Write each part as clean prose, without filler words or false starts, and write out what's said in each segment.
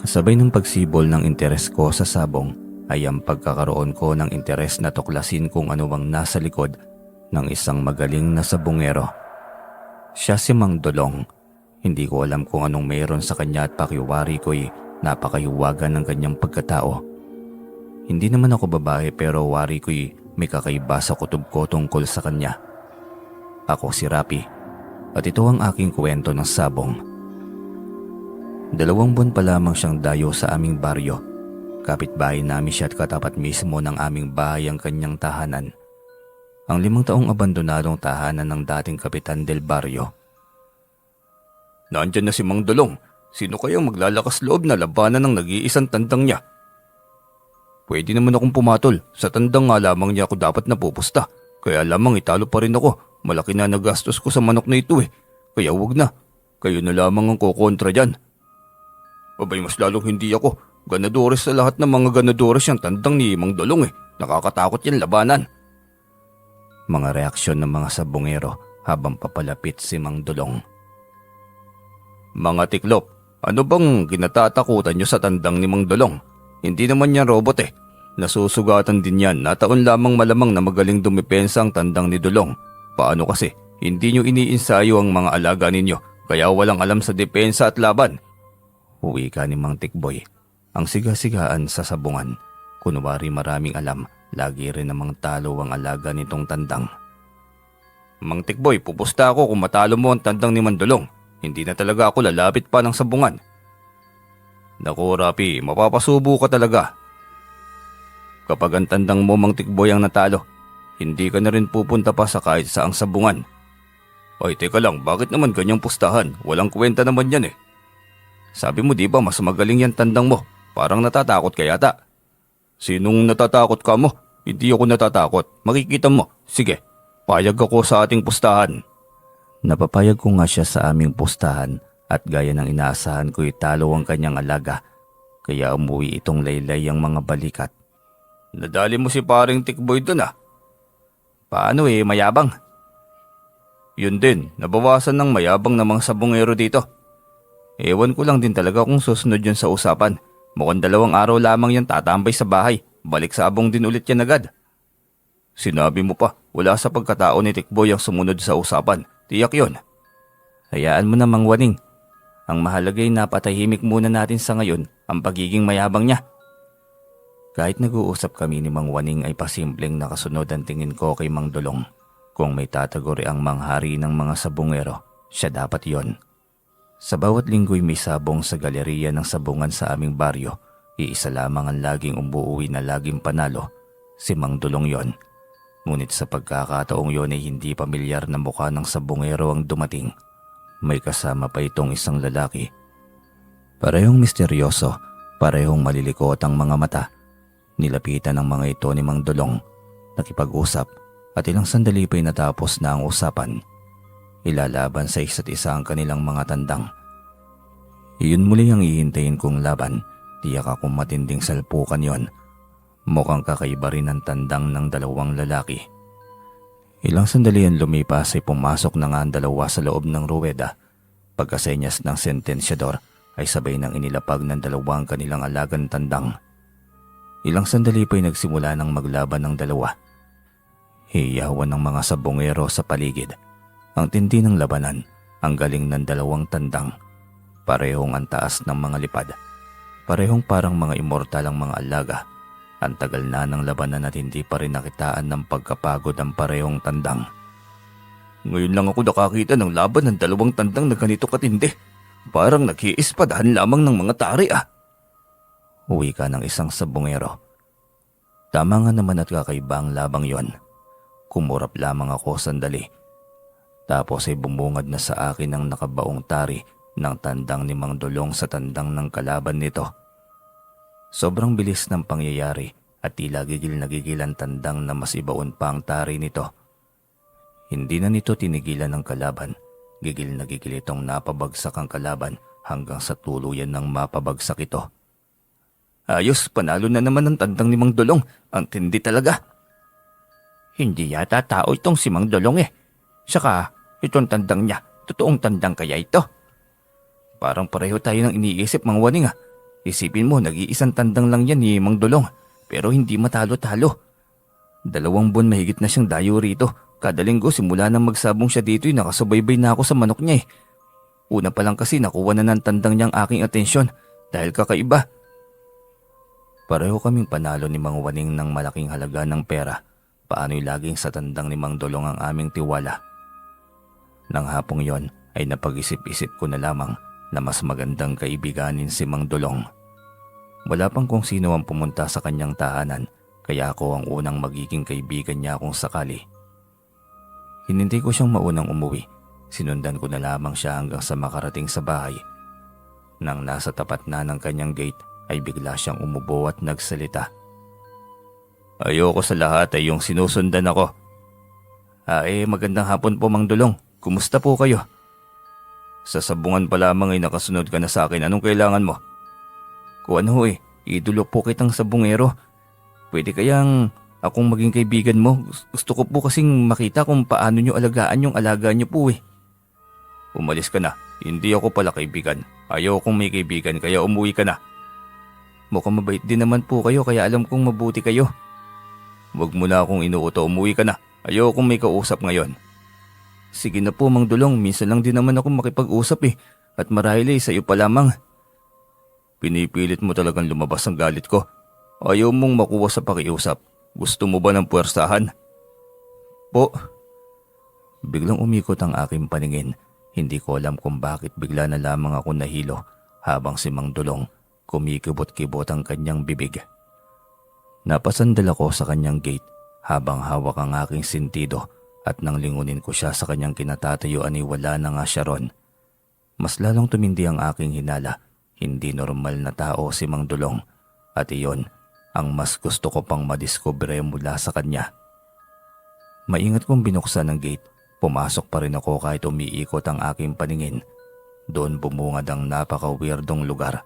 Kasabay ng pagsibol ng interes ko sa sabong ay ang pagkakaroon ko ng interes na tuklasin kung ano bang nasa likod ng isang magaling na sabongero. Siya si Mang Dolong. Hindi ko alam kung anong mayroon sa kanya at pakiwari ko'y napakahiwaga ng kanyang pagkatao. Hindi naman ako babae pero wari ko'y may kakaiba sa kutob ko tungkol sa kanya. Ako si Rapi at ito ang aking kwento ng sabong. 2 buwan pa lamang siyang dayo sa aming baryo. Kapitbahay namin siya at katapat mismo ng aming bahay ang kanyang tahanan. Ang 5 taong abandonadong tahanan ng dating kapitan del baryo. Nandyan na si Mang Dolong. Sino kayang maglalakas loob na labanan ng nag-iisang tandang niya? Pwede naman akong pumatol. Sa tandang nga lamang niya ako dapat napupusta. Kaya lamang italo pa rin ako. Malaki na nagastos ko sa manok na ito eh. Kaya wag na. Kayo na lamang ang kukontra dyan. Abay mas lalong hindi ako. Ganadores sa lahat ng mga ganadores yung tandang ni Mang Dolong eh. Nakakatakot yan labanan. Mga reaksyon ng mga sabongero habang papalapit si Mang Dolong. Mga tiklop, ano bang ginatatakutan nyo sa tandang ni Mang Dolong? Hindi naman yan robot eh. Nasusugatan din yan na taon lamang malamang na magaling dumipensa ang tandang ni Dolong. Paano kasi? Hindi nyo iniinsayo ang mga alaga ninyo kaya walang alam sa depensa at laban. Uwi ka ni Mang Tikboy. Ang sigasigaan sa sabungan. Kunwari maraming alam, lagi rin namang talo ang alaga nitong tandang. Mang Tikboy, pupusta ako kung matalo mo ang tandang ni Mandolong. Hindi na talaga ako lalapit pa ng sabungan. Naku Rapi, mapapasubo ka talaga. Kapag ang tandang mo Mang Tikboy ang natalo, hindi ka na rin pupunta pa sa kahit saang sabungan. Ay teka lang, bakit naman ganyang pustahan? Walang kwenta naman yan eh. Sabi mo di ba mas magaling yan tandang mo? Parang natatakot ka yata. Sinong natatakot ka mo? Hindi ako natatakot. Makikita mo. Sige, payag ako sa ating pustahan. Napapayag ko nga siya sa aming pustahan at gaya ng inaasahan ko italo ang kanyang alaga. Kaya umuwi itong laylay ang mga balikat. Nadali mo si paring Tikboy dun ah. Paano eh, mayabang? Yun din, nabawasan ng mayabang na mga sabongero dito. Ewan ko lang din talaga kung susunod yun sa usapan. Mukhang 2 araw lamang yan tatambay sa bahay. Balik sa abong din ulit yan agad. Sinabi mo pa, wala sa pagkatao ni Tikboy ang sumunod sa usapan. Tiyak yun. Hayaan mo na Mang Waning. Ang mahalagay na patahimik muna natin sa ngayon ang pagiging mayabang niya. Kahit nag-uusap kami ni Mang Waning ay pasimpleng nakasunod ang tingin ko kay Mang Dolong. Kung may tataguri ang manghari ng mga sabongero, siya dapat yon. Sa bawat linggo'y may sabong sa galeriya ng sabungan sa aming baryo. Iisa lamang ang laging umuuwi na laging panalo, si Mang Dolong yon. Ngunit sa pagkakataong yon ay hindi pamilyar na mukha ng sabongero ang dumating. May kasama pa itong isang lalaki. Parehong misteryoso, parehong malilikot ang mga mata. Nilapitan ng mga ito ni Mang Dolong. Nakipag-usap at ilang sandali pa'y natapos na ang usapan. Ilalaban sa isa't isa ang kanilang mga tandang. Iyon muli ang ihintayin kong laban. Tiyak akong matinding salpukan yon. Mukhang kakaiba rin ang tandang ng 2 lalaki. Ilang sandali ang lumipas ay pumasok na nga ang 2 sa loob ng ruweda. Pagkasenyas ng sentensyador ay sabay nang inilapag ng 2 ang kanilang alagang tandang. Ilang sandali pa'y nagsimula ng maglaban ng 2. Hiyawan ng mga sabongero sa paligid. Ang tindi ng labanan, ang galing ng 2 tandang. Parehong ang taas ng mga lipad. Parehong parang mga immortal ang mga alaga. Ang tagal na ng labanan at hindi pa rin nakitaan ng pagkapagod ang parehong tandang. Ngayon lang ako nakakita ng laban ng 2 tandang na ganito katindi. Parang nag-iispadahan lamang ng mga tari ah. Uwi ka ng isang sabongero. Tama nga naman at kakaiba ang labang yon. Kumurap lamang ako sandali. Tapos ay bumungad na sa akin ang nakabaong tari ng tandang ni Mang Dolong sa tandang ng kalaban nito. Sobrang bilis ng pangyayari at tila gigil na gigil ang tandang na mas ibaon pa ang tari nito. Hindi na nito tinigilan ng kalaban. Gigil na gigil itong napabagsak ang kalaban hanggang sa tuluyan ng mapabagsak ito. Ayos, panalo na naman ang tandang ni Mang Dolong. Ang tindi talaga. Hindi yata tao itong si Mang Dolong eh. Saka, itong tandang niya, totoong tandang kaya ito? Parang pareho tayo ng iniisip, Mang Waning ah. Isipin mo, nag-iisang tandang lang yan ni Mang Dulong, pero hindi matalo-talo. 2 buwan mahigit na siyang dayo rito. Kada linggo simula nang magsabong siya dito nakasubaybay na ako sa manok niya eh. Una pa lang kasi nakuha na ng tandang niyang aking atensyon dahil kakaiba. Pareho kaming panalo ni Mang Waning ng malaking halaga ng pera. Paano'y laging sa tandang ni Mang Dulong ang aming tiwala. Nang hapong yon ay napag-isip-isip ko na lamang na mas magandang kaibiganin si Mang Dulong. Wala pang kung sino ang pumunta sa kanyang tahanan, kaya ako ang unang magiging kaibigan niya kung sakali. Hinintay ko siyang maunang umuwi. Sinundan ko na lamang siya hanggang sa makarating sa bahay. Nang nasa tapat na ng kanyang gate ay bigla siyang umubo at nagsalita. Ayoko sa lahat ay yung sinusundan ako. Magandang hapon po Mang Dulong. Kumusta po kayo? Sa sabungan pa lamang ay nakasunod ka na sa akin. Anong kailangan mo? Kuwan ho idolo po kitang sabungero. Pwede kayang akong maging kaibigan mo? Gusto ko po kasing makita kung paano nyo alagaan yung alaga nyo po eh. Umalis ka na. Hindi ako pala kaibigan. Ayaw kong may kaibigan kaya umuwi ka na. Mukhang mabait din naman po kayo kaya alam kong mabuti kayo. Huwag mo na akong inuuto. Umuwi ka na. Ayaw kong may kausap ngayon. Sige na po Mang Dulong. Minsan lang din naman ako makipag-usap eh. At marahil sa iyo pa lamang. Pinipilit mo talagang lumabas ang galit ko. Ayaw mong makuha sa pakiusap. Gusto mo ba ng puwersahan? Po. Biglang umikot ang aking paningin. Hindi ko alam kung bakit bigla na lamang ako nahilo habang si Mang Dulong kumikibot-kibot ang kanyang bibig. Napasandal ako sa kanyang gate habang hawak ang aking sentido at nang lingunin ko siya sa kanyang kinatatayuan ay wala na nga siya ron. Mas lalong tumindi ang aking hinala. Hindi normal na tao si Mang Dulong at iyon ang mas gusto ko pang madiskubre mula sa kanya. Maingat kong binuksan ang gate. Pumasok pa rin ako kahit umiikot ang aking paningin. Doon bumungad ang napaka-weirdong lugar.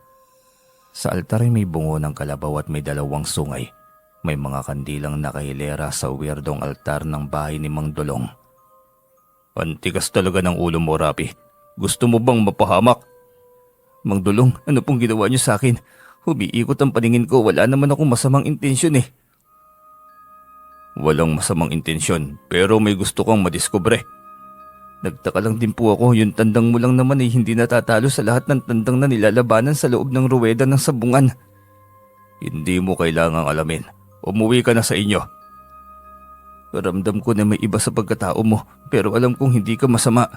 Sa altar ay may bungo ng kalabaw at may 2 sungay. May mga kandilang nakahilera sa weirdong altar ng bahay ni Mang Dulong. Antigas talaga ng ulo mo, Rapi. Gusto mo bang mapahamak? Mang Dulong, ano pong ginawa niyo sa akin? Umiikot ang paningin ko, wala naman akong masamang intensyon eh. Walang masamang intensyon, pero may gusto kang madiskubre. Nagtaka lang din po ako, yung tandang mo lang naman ay hindi natatalo sa lahat ng tandang na nilalabanan sa loob ng ruweda ng sabungan. Hindi mo kailangang alamin. Umuwi ka na sa inyo. Ramdam ko na may iba sa pagkatao mo, pero alam kong hindi ka masama.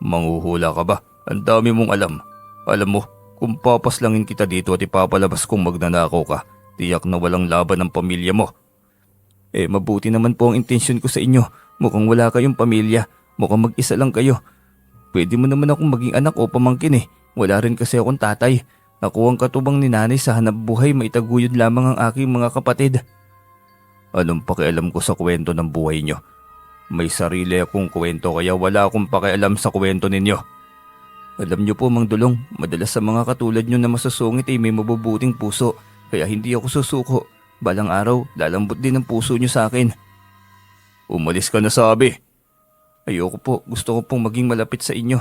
Manghuhula ka ba? Ang dami mong alam. Alam mo, kung papaslangin kita dito at ipapalabas kong magnanakaw ka, tiyak na walang laban ng pamilya mo. Mabuti naman po ang intensyon ko sa inyo. Mukhang wala kayong pamilya. Mukhang mag-isa lang kayo. Pwede mo naman akong maging anak o pamangkin eh. Wala rin kasi akong tatay. Ako ang katubang ni nanay sa hanap buhay, maitaguyod lamang ang aking mga kapatid. Anong pakialam ko sa kwento ng buhay nyo? May sarili akong kwento kaya wala akong pakialam sa kwento ninyo. Alam nyo po Mang Dulong, madalas sa mga katulad nyo na masusungit ay may mabubuting puso. Kaya hindi ako susuko. Balang araw, lalambot din ang puso nyo sa akin. Umalis ka na sabi. Ayoko po, gusto ko pong maging malapit sa inyo.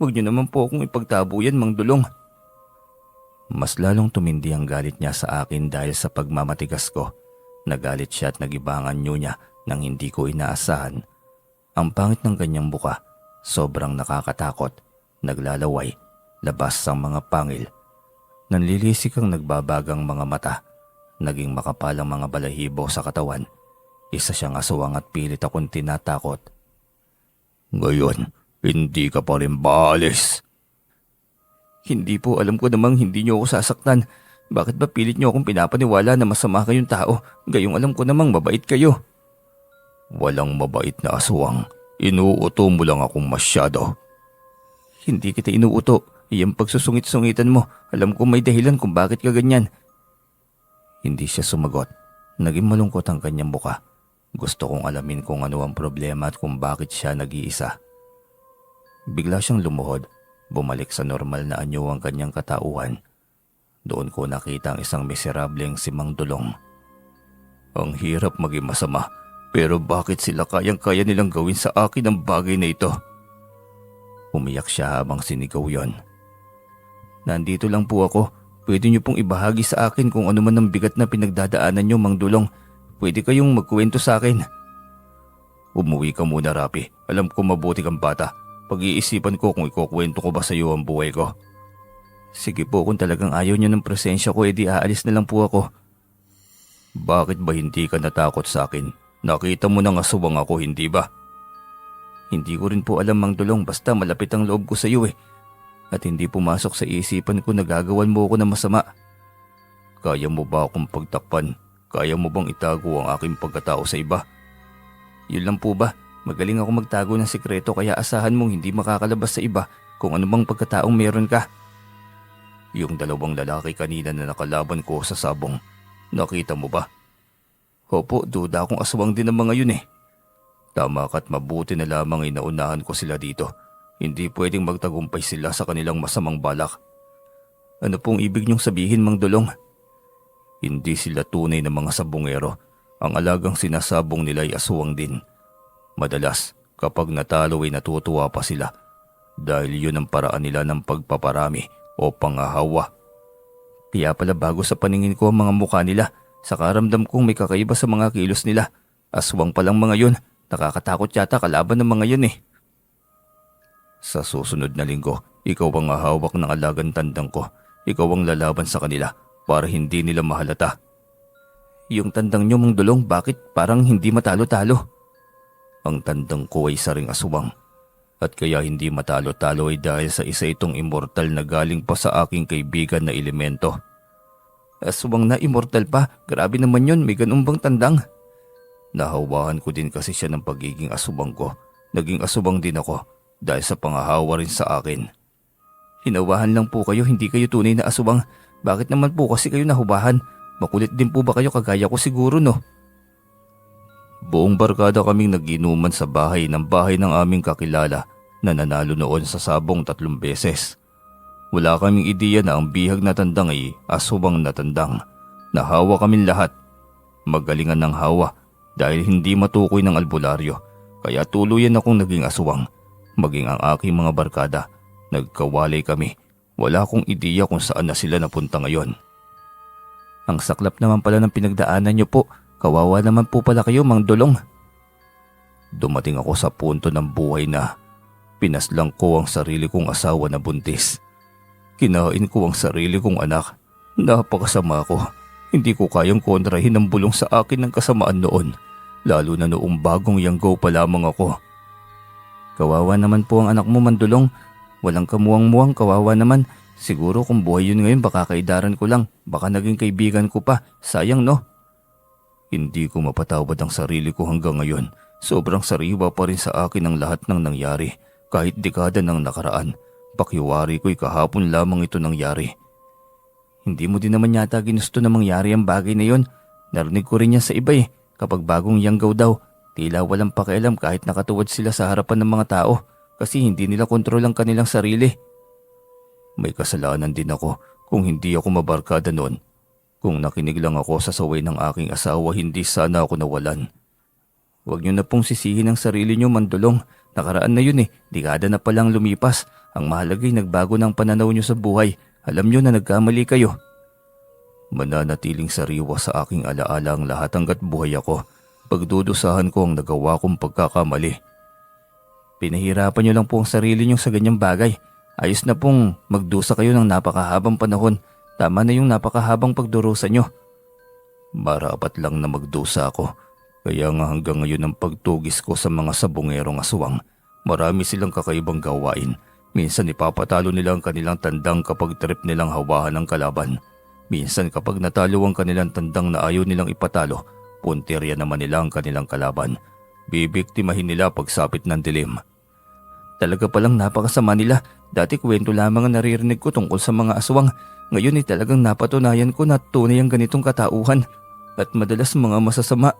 Huwag nyo naman po akong ipagtabuyan, Mang Dulong. Mas lalong tumindi ang galit niya sa akin dahil sa pagmamatigas ko. Nagalit siya at nagibangan niya nang hindi ko inaasahan. Ang pangit ng kanyang buka, sobrang nakakatakot, naglalaway, labas ang mga pangil. Nanlilisik ang nagbabagang mga mata. Naging makapal ang mga balahibo sa katawan. Isa siyang aswang at pilit akong tinatakot. Ngayon, hindi ka pa rin baalis. Hindi po, alam ko namang hindi niyo ako sasaktan. Bakit ba pilit niyo akong pinapaniwala na masama kayong tao? Gayong alam ko namang mabait kayo. Walang mabait na aswang. Inuuto mo lang akong masyado. Hindi kita inuuto. Iyang pagsusungit-sungitan mo. Alam ko may dahilan kung bakit ka ganyan. Hindi siya sumagot. Naging malungkot ang kanyang buka. Gusto kong alamin kung ano ang problema at kung bakit siya nag-iisa. Bigla siyang lumuhod. Bumalik sa normal na anyo ang kanyang katauhan. Doon ko nakita ang isang miserableng si Mang Dulong. Ang hirap maging masama, pero bakit sila kayang-kaya nilang gawin sa akin ang bagay na ito? Umiyak siya habang sinigaw yon. Nandito lang po ako. Pwede niyo pong ibahagi sa akin kung ano man ang bigat na pinagdadaanan niyo, Mang Dulong. Pwede kayong magkuwento sa akin. Umuwi ka muna, Rapi. Alam ko mabuti kang bata. Pag-iisipan ko kung ikukwento ko ba sa iyo ang buhay ko. Sige po, kung talagang ayaw niyo ng presensya ko, edi aalis na lang po ako. Bakit ba hindi ka natakot sa akin? Nakita mo nang aswang ako, hindi ba? Hindi ko rin po alam, Mang Dulong, basta malapit ang loob ko sa iyo eh. At hindi pumasok sa isipan ko na gagawan mo ako ng masama. Kaya mo ba akong pagtakpan? Kaya mo bang itago ang aking pagkatao sa iba? Yun lang po ba? Magaling ako magtago ng sikreto kaya asahan mong hindi makakalabas sa iba kung ano bang pagkataong meron ka. Yung dalawang lalaki kanina na nakalaban ko sa sabong, nakita mo ba? Opo, duda akong aswang din ang mga yun eh. Tama ka't mabuti na lamang inaunahan ko sila dito. Hindi pwedeng magtagumpay sila sa kanilang masamang balak. Ano pong ibig niyong sabihin, Mang Dulong? Hindi sila tunay na mga sabongero. Ang alagang sinasabong nila ay aswang din. Madalas, kapag natalo ay natutuwa pa sila. Dahil yun ang paraan nila ng pagpaparami o pangahawa. Kaya pala bago sa paningin ko ang mga mukha nila. Sa karamdam kong may kakaiba sa mga kilos nila. Aswang palang mga yun. Nakakatakot yata kalaban ng mga yun eh. Sa susunod na linggo, ikaw ang hahawak ng alagang tandang ko. Ikaw ang lalaban sa kanila para hindi nila mahalata. Yung tandang nyo, Mang Dulong, bakit parang hindi matalo-talo? Ang tandang ko ay isa ring aswang. At kaya hindi matalo-talo ay dahil sa isa itong immortal na galing pa sa aking kaibigan na elemento. Aswang na immortal pa? Grabe naman yun, may ganun bang tandang? Nahawahan ko din kasi siya ng pagiging aswang ko. Naging aswang din ako. Dahil sa pangahawa rin sa akin. Hinawahan lang po kayo, hindi kayo tunay na aswang. Bakit naman po kasi kayo nahubahan? Makulit din po ba kayo kagaya ko siguro no? Buong barkada kaming naginuman sa bahay ng aming kakilala na nanalo noon sa sabong 3 beses. Wala kaming ideya na ang bihag na tandang ay aswang na tandang. Nahawa kaming lahat. Magalingan ng hawa dahil hindi matukoy ng albularyo. Kaya tuluyan akong naging aswang. Maging ang aking mga barkada, nagkawalay kami. Wala akong ideya kung saan na sila napunta ngayon. Ang saklap naman pala ng pinagdaanan niyo po. Kawawa naman po pala kayo, Mang Dulong. Dumating ako sa punto ng buhay na pinaslang ko ang sarili kong asawa na buntis. Kinain ko ang sarili kong anak. Napakasama ko. Hindi ko kayang kontrahin ang bulong sa akin ng kasamaan noon. Lalo na noong bagong yanggaw pa lamang ako. Kawawa naman po ang anak mo, Mang Dulong. Walang kamuwang-muwang, kawawa naman. Siguro kung buhay yun ngayon baka kaidaran ko lang. Baka naging kaibigan ko pa. Sayang no? Hindi ko mapatawad ang sarili ko hanggang ngayon. Sobrang sariwa pa rin sa akin ang lahat ng nangyari. Kahit dekada ng nakaraan. Pakiwari ko'y kahapon lamang ito nangyari. Hindi mo din naman yata ginusto na mangyari ang bagay na yon. Narinig ko rin yan sa iba eh. Kapag bagong yanggaw daw. Tila walang pakialam kahit nakatuwad sila sa harapan ng mga tao kasi hindi nila kontrol ang kanilang sarili. May kasalanan din ako kung hindi ako mabarkada noon. Kung nakinig lang ako sa saway ng aking asawa, hindi sana ako nawalan. Huwag niyo na pong sisihin ang sarili niyo, Mang Dulong. Nakaraan na yun eh, dekada na palang lumipas. Ang mahalagay nagbago ng pananaw niyo sa buhay. Alam niyo na nagkamali kayo. Mananatiling sariwa sa aking alaala ang lahat hanggat buhay ako. Pagdudusahan ko ang nagawa kong pagkakamali. Pinahirapan niyo lang po ang sarili niyo sa ganyang bagay. Ayos na pong magdusa kayo ng napakahabang panahon. Tama na yung napakahabang pagdurusa niyo. Marapat lang na magdusa ako. Kaya nga hanggang ngayon ang pagtugis ko sa mga sabongerong aswang. Marami silang kakaibang gawain. Minsan ipapatalo nila ang kanilang tandang kapag trip nilang hawahan ng kalaban. Minsan kapag natalo ang kanilang tandang na ayaw nilang ipatalo, puntirya naman nila ang kanilang kalaban. Bibiktimahin nila pagsapit ng dilim. Talaga palang napakasama nila. Dati kwento lamang ang naririnig ko tungkol sa mga aswang. Ngayon ay talagang napatunayan ko na tunay ang ganitong katauhan. At madalas mga masasama.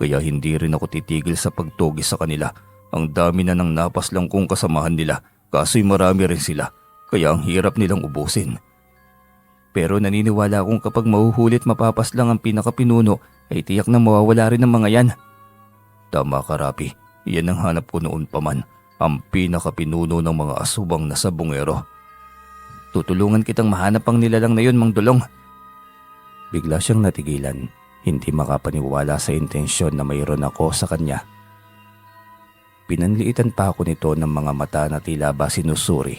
Kaya hindi rin ako titigil sa pagtugis sa kanila. Ang dami na ng napas lang kong kasamahan nila. Kaso'y marami rin sila. Kaya ang hirap nilang ubusin. Pero naniniwala akong kapag mahuhulit mapapas lang ang pinakapinuno ay tiyak na mawawala rin ang mga yan. Tama ka, Rapi. Iyan ang hanap ko noon pa man. Ang pinakapinuno ng mga asubang na sabongero. Tutulungan kitang mahanap ang nilalang na yun, Mang Dulong. Bigla siyang natigilan, hindi makapaniwala sa intensyon na mayroon ako sa kanya. Pinanliitan pa ako nito ng mga mata na tila ba sinusuri.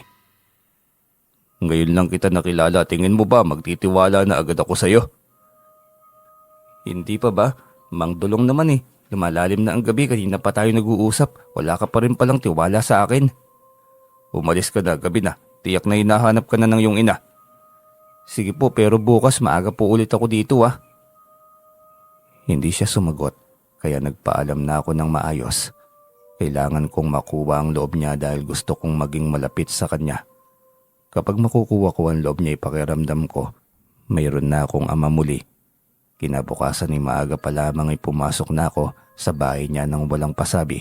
Ngayon lang kita nakilala, tingin mo ba magtitiwala na agad ako sa'yo? Hindi pa ba? Mang Dulong naman eh. Lumalalim na ang gabi, kanina pa tayo nag-uusap. Wala ka pa rin palang tiwala sa akin. Umalis ka na, gabi na. Tiyak na hinahanap ka na ng iyong ina. Sige po, pero bukas maaga po ulit ako dito ah. Hindi siya sumagot, kaya nagpaalam na ako ng maayos. Kailangan kong makuha ang loob niya dahil gusto kong maging malapit sa kanya. Kapag makukuha ko ang loob niya, ipakiramdam ko, mayroon na akong ama muli. Kinabukasan ni maaga pa lamang ay pumasok na ako sa bahay niya nang walang pasabi.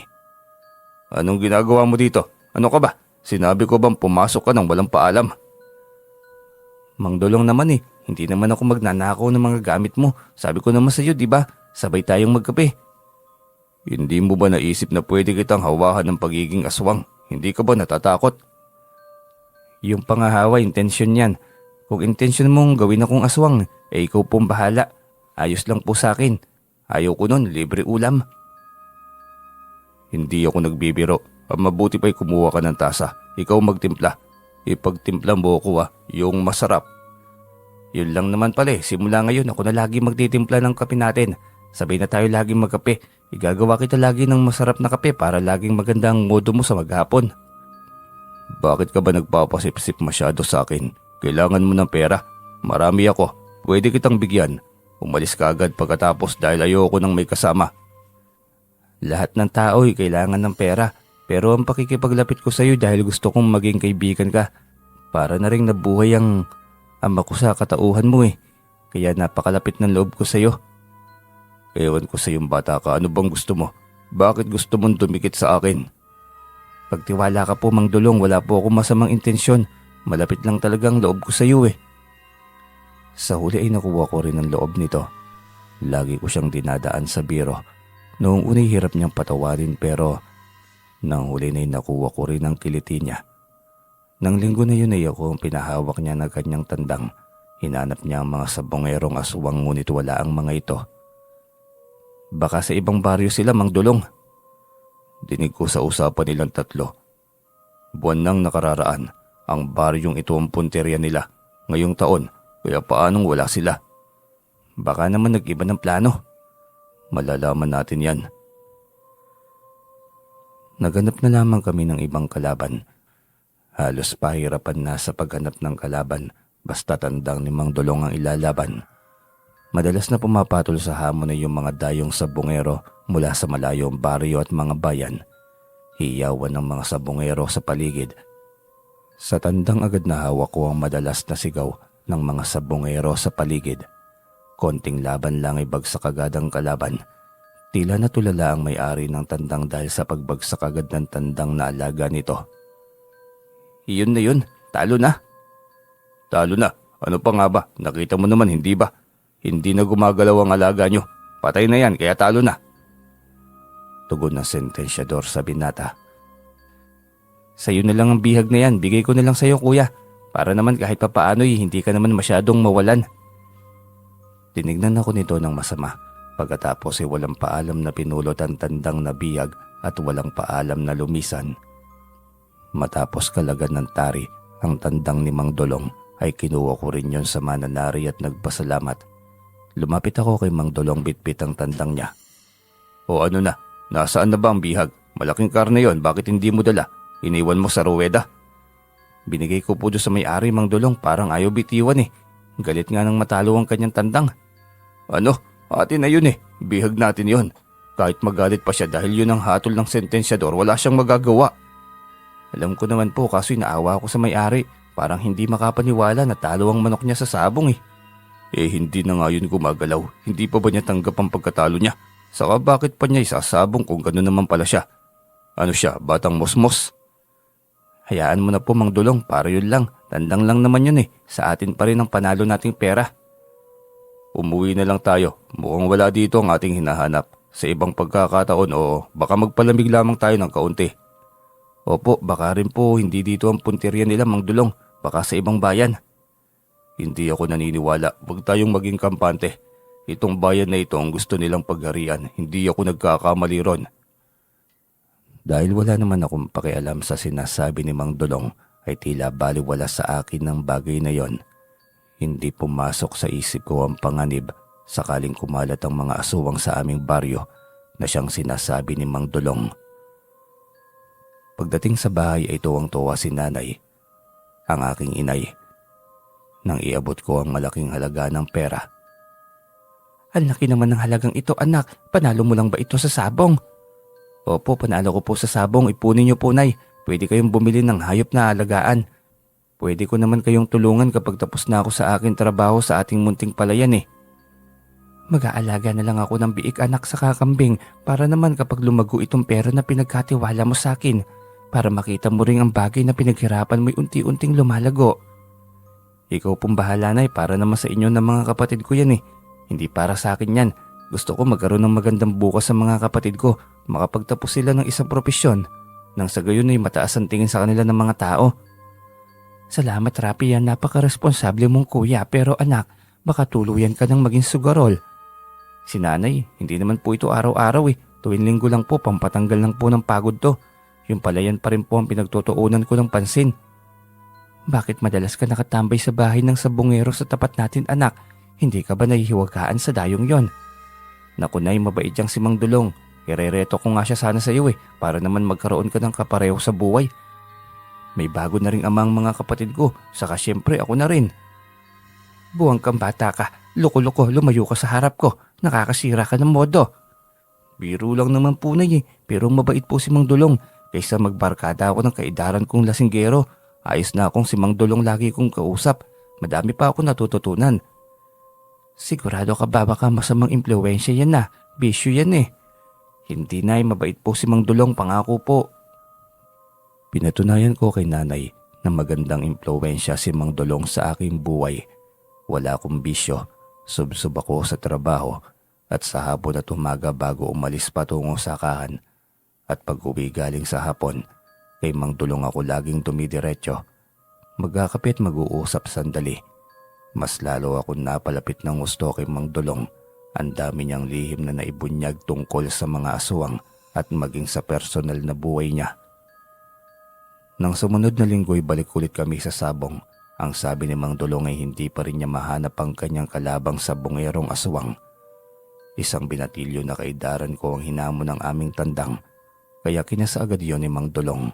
Anong ginagawa mo dito? Ano ka ba? Sinabi ko bang pumasok ka nang walang paalam? Mang Dulong naman eh, hindi naman ako magnanakaw ng mga gamit mo. Sabi ko naman sa iyo, di ba? Sabay tayong magkape. Hindi mo ba naisip na pwede kitang hawakan ng pagiging aswang? Hindi ka ba natatakot? Yung pangahawa, intensyon yan. Kung intensyon mong gawin akong aswang, eh ikaw pong bahala. Ayos lang po sa akin. Ayaw ko nun, libre ulam. Hindi ako nagbibiro. Ang mabuti pa'y kumuha ka ng tasa. Ikaw magtimpla. Ipagtimpla mo ko yung masarap. Yun lang naman pala eh. Simula ngayon ako na lagi magtitimpla ng kape natin. Sabay na tayo laging magkape. Igagawa kita lagi ng masarap na kape para laging maganda ang modo mo sa maghapon. Bakit ka ba nagpapasip-sip masyado sa akin? Kailangan mo ng pera. Marami ako. Pwede kitang bigyan. Umalis ka agad pagkatapos dahil ayoko nang may kasama. Lahat ng tao ay kailangan ng pera. Pero ang pakikipaglapit ko sa iyo dahil gusto kong maging kaibigan ka. Para na rin nabuhay ang ama ko sa katauhan mo eh. Kaya napakalapit ng loob ko sa iyo. Ewan ko sa iyong bata ka, ano bang gusto mo? Bakit gusto mong dumikit sa akin? Pagtiwala ka po, Mang Dulong, wala po akong masamang intensyon. Malapit lang talagang loob ko sa iyo eh. Sa huli ay nakuha ko rin ang loob nito. Lagi ko siyang dinadaan sa biro. Noong una'y hirap niyang patawarin pero nang huli na'y nakuha ko rin ang kiliti niya. Nang linggo na yun ay ako ang pinahawak niya ng kanyang tandang. Hinanap niya ang mga sabongerong aswang ngunit wala ang mga ito. Baka sa ibang baryo sila, Mang Dulong. Dinig ko sa usapan nilang tatlo. Buwan nang nakararaan, ang baryong ito ang punteriya nila ngayong taon, kaya paanong wala sila? Baka naman nag-iba ng plano. Malalaman natin yan. Naganap na lamang kami ng ibang kalaban. Halos pahirapan na sa paghanap ng kalaban basta tandang ni Mang Dulong ang ilalaban. Madalas na pumapatol sa hamon ay yung mga dayong sabongero mula sa malayong baryo at mga bayan. Hiyawan ng mga sabongero sa paligid. Sa tandang agad na hawak ko ang madalas na sigaw ng mga sabongero sa paligid. Konting laban lang ay bagsak agad ang kalaban. Tila natulala ang may-ari ng tandang dahil sa pagbagsak agad ng tandang na alaga nito. Iyon na yun, talo na. Talo na? Ano pa nga ba? Nakita mo naman, hindi ba? Hindi na gumagalaw ang alaga nyo. Patay na yan, kaya talo na. Tugon ng sentensyador sa binata. Sa'yo na lang ang bihag na yan, bigay ko na lang sa'yo kuya. Para naman kahit papaano'y hindi ka naman masyadong mawalan. Tinignan ako nito ng masama. Pagkatapos ay walang paalam na pinulot ang tandang na bihag at walang paalam na lumisan. Matapos kalagan ng tari, ang tandang ni Mang Dulong ay kinuha ko rin yon sa mananari at nagpasalamat. Lumapit ako kay Mang Dulong, bitbit ang tandang niya. O ano na, nasaan na ba ang bihag? Malaking karne yon, bakit hindi mo dala? Iniwan mo sa ruweda? Binigay ko po doon sa may-ari, Mang Dulong, parang ayaw bitiwan eh. Galit nga nang matalo ang kanyang tandang. Ano? Atin na yun eh. Bihag natin yon. Kahit magalit pa siya dahil yun ang hatol ng sentensyador, wala siyang magagawa. Alam ko naman po kaso inaawa ko sa may-ari. Parang hindi makapaniwala na talo ang manok niya sa sabong eh. Eh hindi na nga yun gumagalaw. Hindi pa ba niya tanggap ang pagkatalo niya? Saka bakit pa niya isasabong kung gano'n naman pala siya? Ano siya, batang mosmos? Hayaan mo na po, Mang Dulong, para yun lang. Tandang lang naman yun eh. Sa atin pa rin ang panalo nating pera. Umuwi na lang tayo. Mukhang wala dito ang ating hinahanap. Sa ibang pagkakataon o baka magpalamig lamang tayo ng kaunti. Opo, baka rin po hindi dito ang punteriya nila, Mang Dulong. Baka sa ibang bayan. Hindi ako naniniwala. Huwag tayong maging kampante. Itong bayan na ito ang gusto nilang pagharian. Hindi ako nagkakamali ron. Dahil wala naman akong pakialam sa sinasabi ni Mang Dulong, ay tila baliwala sa akin ng bagay na yon. Hindi pumasok sa isip ko ang panganib sakaling kumalat ang mga aswang sa aming baryo na siyang sinasabi ni Mang Dulong. Pagdating sa bahay ay tuwang-tuwa si nanay, ang aking inay, nang iabot ko ang malaking halaga ng pera. Ang laki naman ng halagang ito, anak. Panalo mo lang ba ito sa sabong? Opo, panalo ko po sa sabong. Ipunin niyo po, nay. Pwede kayong bumili ng hayop na alagaan. Pwede ko naman kayong tulungan kapag tapos na ako sa aking trabaho sa ating munting palayan eh. Mag-aalaga na lang ako ng biik, anak, sa kakambing para naman kapag lumago itong pera na pinagkatiwala mo sa akin, para makita mo rin ang bagay na pinaghirapan mo'y unti-unting lumalago. Ikaw pong bahala, nay, para naman sa inyo ng mga kapatid ko yan eh. Hindi para sa akin yan. Gusto ko magkaroon ng magandang bukas sa mga kapatid ko, makapagtapos sila ng isang propesyon, nang sa gayon ay mataas ang tingin sa kanila ng mga tao. Salamat, Rapi, yan. Napaka-responsable mong kuya, pero anak, baka tuluyan ka ng maging sugarol. Si nanay, hindi naman po ito araw-araw eh. Tuwing linggo lang po, pampatanggal lang po ng pagod to. Yung palayan pa rin po ang pinagtutuunan ko ng pansin. Bakit madalas ka nakatambay sa bahay ng sabongero sa tapat natin, anak? Hindi ka ba nahihiwagaan sa dayong yon? Naku, nay, mabait diyang si Mang Dulong. Irereto ko nga siya sana sa iyo eh, para naman magkaroon ka ng kapareho sa buhay. May bago na rin amang mga kapatid ko, saka syempre ako na rin. Buwang kang bata ka, loko-loko, lumayo ka sa harap ko, nakakasira ka ng modo. Biro lang naman po, nay eh, pero mabait po si Mang Dulong. Kaysa magbarkada ako ng kaidaran kong lasinggero, ayos na akong si Mang Dulong lagi kong kausap. Madami pa ako natututunan. Sigurado ka ba baka masamang impluwensya yan na? Bisyo yan eh. Hindi, nay, mabait po si Mang Dulong, pangako po. Pinatunayan ko kay nanay na magandang impluwensya si Mang Dulong sa aking buhay. Wala akong bisyo, subsub ako sa trabaho at sa hapon at umaga bago umalis patungo sa sakahan. At pag-uwi galing sa hapon, kay Mang Dulong ako laging tumidiretso. Magkakapit mag-uusap sandali. Mas lalo ako napalapit ng gusto kay Mang Dulong. Ang dami niyang lihim na naibunyag tungkol sa mga aswang at maging sa personal na buhay niya. Nang sumunod na linggo'y balik ulit kami sa sabong. Ang sabi ni Mang Dulong ay hindi pa rin niya mahanap ang kanyang kalabang sabongerong aswang. Isang binatilyo na kaidaran ko ang hinamon ng aming tandang, kaya kinasa agad yun ni Mang Dulong.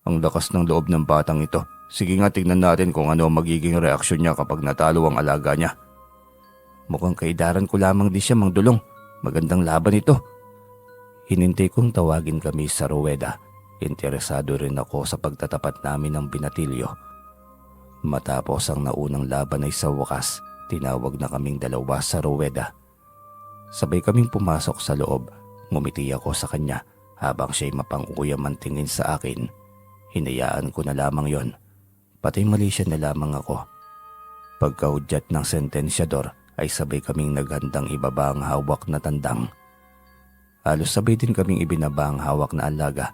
Ang lakas ng loob ng batang ito. Sige nga, tignan natin kung ano magiging reaksyon niya kapag natalo ang alaga niya. Mukhang kaidaran ko lamang di siya, Mang Dulong. Magandang laban ito. Hinintay kong tawagin kami sa Rueda. Interesado rin ako sa pagtatapat namin ng binatilyo. Matapos ang naunang laban ay sa wakas, tinawag na kaming dalawa sa Rueda. Sabay kaming pumasok sa loob. Ngumiti ako sa kanya habang siya'y mapang-uyam ang tingin sa akin. Hinayaan ko na lamang yon. Pati mali siya na lamang ako. Pagkaudyat ng sentensyador ay sabay kaming naghandang ibaba ang hawak na tandang. Halos sabay din kaming ibinaba ang hawak na alaga.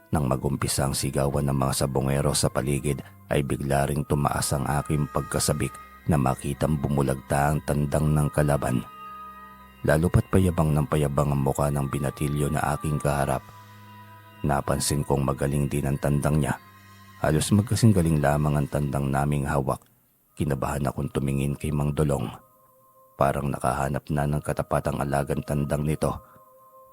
Nang magumpisa ang sigawan ng mga sabongero sa paligid ay bigla ring tumaas ang aking pagkasabik na makitang bumulagta ang tandang ng kalaban. Lalo pat payabang ng payabang ang muka ng binatilyo na aking kaharap. Napansin kong magaling din ang tandang niya. Halos magkasing galing lamang ang tandang naming hawak. Kinabahan akong tumingin kay Mang Dulong. Parang nakahanap na ng katapatang alagang tandang nito.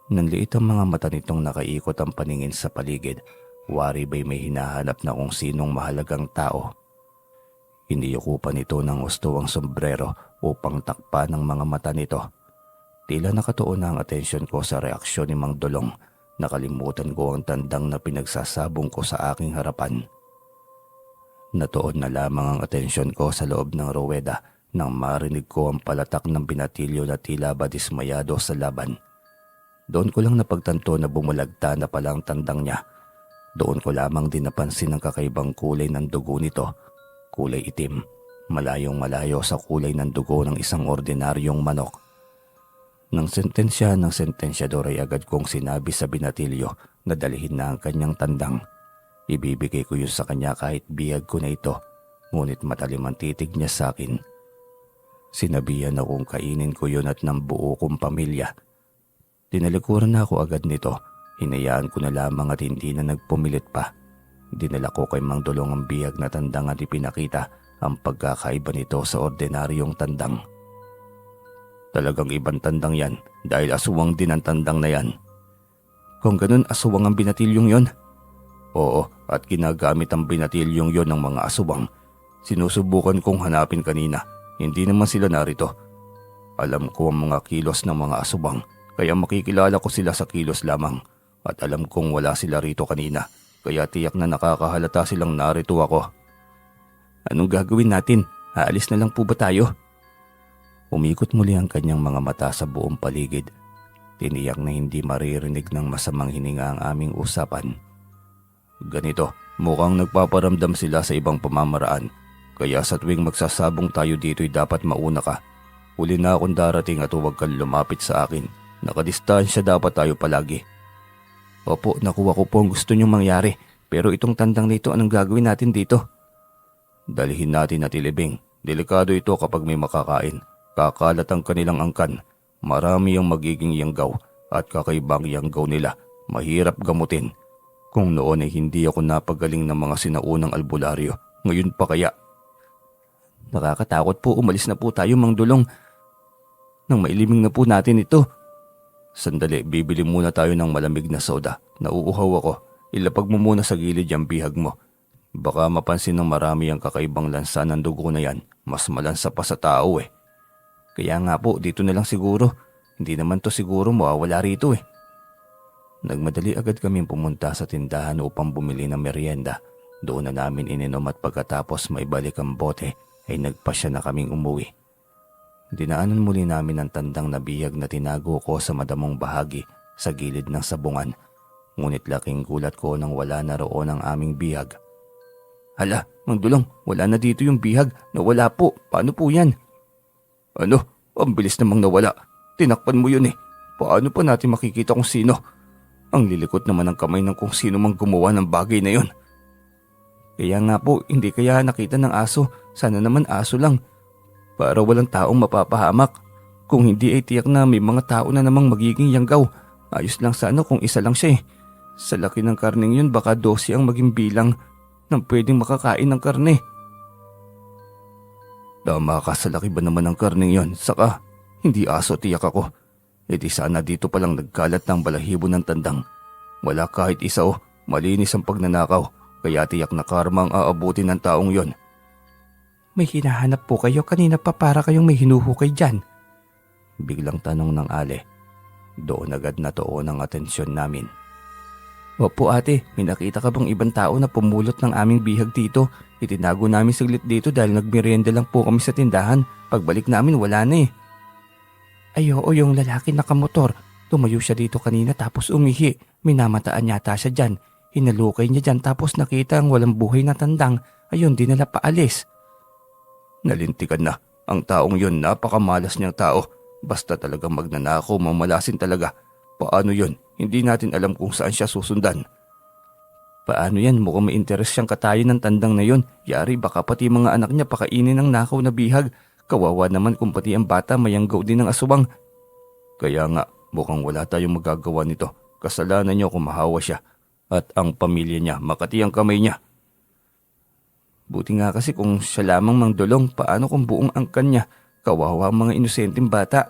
Nanliit ang mga mata nitong nakaikot ang paningin sa paligid. Wari ba'y may hinahanap na kung sinong mahalagang tao. Iniyukupan ito ng gusto ang sombrero upang takpan ang mga mata nito. Tila nakatuon na ang atensyon ko sa reaksyon ni Mang Dulong. Nakalimutan ko ang tandang na pinagsasabong ko sa aking harapan. Natuon na lamang ang atensyon ko sa loob ng Rueda nang marinig ko ang palatak ng binatilyo na tila ba dismayado sa laban. Doon ko lang napagtanto na bumulagta na pala ang tandang niya. Doon ko lamang din napansin ang kakaibang kulay ng dugo nito. Kulay itim, malayong malayo sa kulay ng dugo ng isang ordinaryong manok. Nang sentensya sentensyador ay agad kong sinabi sa binatilyo na dalhin na ang kanyang tandang. Ibibigay ko yun sa kanya kahit bihag ko na ito. Ngunit matalim ang titig niya sa akin. Sinabihan akong kainin ko yun at ng buo kong pamilya. Tinalikuran na ako agad nito. Hinayaan ko na lamang at hindi na nagpumilit pa. Dinala ko kay Mang Dulong ang bihag na tandang at ipinakita ang pagkakaiba nito sa ordinaryong tandang. Talagang ibang tandang yan dahil aswang din ang tandang na yan. Kung ganun, aswang ang binatilyong yon? Oo, at ginagamit ang binatilyong yon ng mga aswang. Sinusubukan kong hanapin kanina. Hindi naman sila narito. Alam ko ang mga kilos ng mga aswang, kaya makikilala ko sila sa kilos lamang. At alam kong wala sila rito kanina, kaya tiyak na nakakahalata silang narito ako. Anong gagawin natin? Aalis na lang po ba tayo? Umikot muli ang kanyang mga mata sa buong paligid. Tiniyak na hindi maririnig ng masamang hininga ang aming usapan. Ganito, mukhang nagpaparamdam sila sa ibang pamamaraan. Kaya sa tuwing magsasabong tayo dito'y dapat mauna ka. Huli na akong darating at huwag kang lumapit sa akin. Nakadistansya dapat tayo palagi. Opo, nakuha ko po ang gusto niyong mangyari. Pero itong tandang nito, anong gagawin natin dito? Dalhin natin at ilibing. Delikado ito kapag may makakain. Kakalat ang kanilang angkan. Marami ang magiging yanggaw at kakaibang yanggaw nila. Mahirap gamutin. Kung noon ay hindi ako napagaling ng mga sinaunang albularyo, ngayon pa kaya? Nakakatakot po, umalis na po tayo, Mang Dulong. Nang mailiming na po natin ito. Sandali, bibili muna tayo ng malamig na soda. Nauuhaw ako. Ilapag mo muna sa gilid yung bihag mo. Baka mapansin ng marami ang kakaibang lansa ng dugo na yan. Mas malansa pa sa tao eh. Kaya nga po, dito na lang siguro. Hindi naman to siguro mawawala rito eh. Nagmadali agad kaming pumunta sa tindahan upang bumili ng merienda. Doon na namin ininom at pagkatapos maibalik ang bote ay nagpasya na kaming umuwi. Dinaanan muli namin ang tandang na bihag na tinago ko sa madamong bahagi sa gilid ng sabungan. Ngunit laking gulat ko nang wala na roon ang aming bihag. Hala, Mang Dulong, wala na dito yung bihag. Nawala po. Paano po yan? Ano? Ang bilis namang nawala. Tinakpan mo yun eh. Paano pa natin makikita kung sino? Ang lilikot naman ng kamay ng kung sino mang gumawa ng bagay na yon. Kaya nga po, hindi kaya nakita ng aso. Sana naman aso lang. Para walang taong mapapahamak. Kung hindi ay tiyak na may mga tao na namang magiging yanggaw. Ayos lang sana kung isa lang siya eh. Sa laki ng karning yun, baka 12 ang maging bilang ng pwedeng makakain ng karne. Tama ka, sa laki ba naman ng karning yon? Saka, hindi aso tiyak ako. E di sana dito palang nagkalat ng balahibo ng tandang. Wala kahit isa o, malinis ang pagnanakaw, kaya tiyak na karma ang aabutin ng taong yon. May hinahanap po kayo, kanina pa para kayong may hinuhukay dyan. Biglang tanong ng Ale. Doon agad natuon ang atensyon namin. Opo ate, may nakita ka bang ibang tao na pumulot ng aming bihag dito? Itinago namin saglit dito dahil nagmerienda lang po kami sa tindahan. Pagbalik namin wala na eh. Ay oo, yung lalaki nakamotor. Tumayo siya dito kanina tapos umihi. Minamataan yata siya dyan. Hinalukay niya dyan tapos nakita ang walang buhay na tandang. Ayun, dinala paalis. Nalintikan na. Ang taong yun, napakamalas niyang tao. Basta talagang magnanakaw, mamalasin talaga. Paano yun? Hindi natin alam kung saan siya susundan. Paano yan? Mukhang may interes siyang katayin ng tandang na yun. Yari, baka pati mga anak niya pakainin ng nakaw na bihag. Kawawa naman kung pati ang bata mayanggaw din ng aswang. Kaya nga, mukhang wala tayong magagawa nito. Kasalanan niyo kung mahawa siya. At ang pamilya niya, makati ang kamay niya. Buti nga kasi kung siya lamang Mang Dulong, paano kung buong angkan niya? Kawawa ang mga inosenteng bata.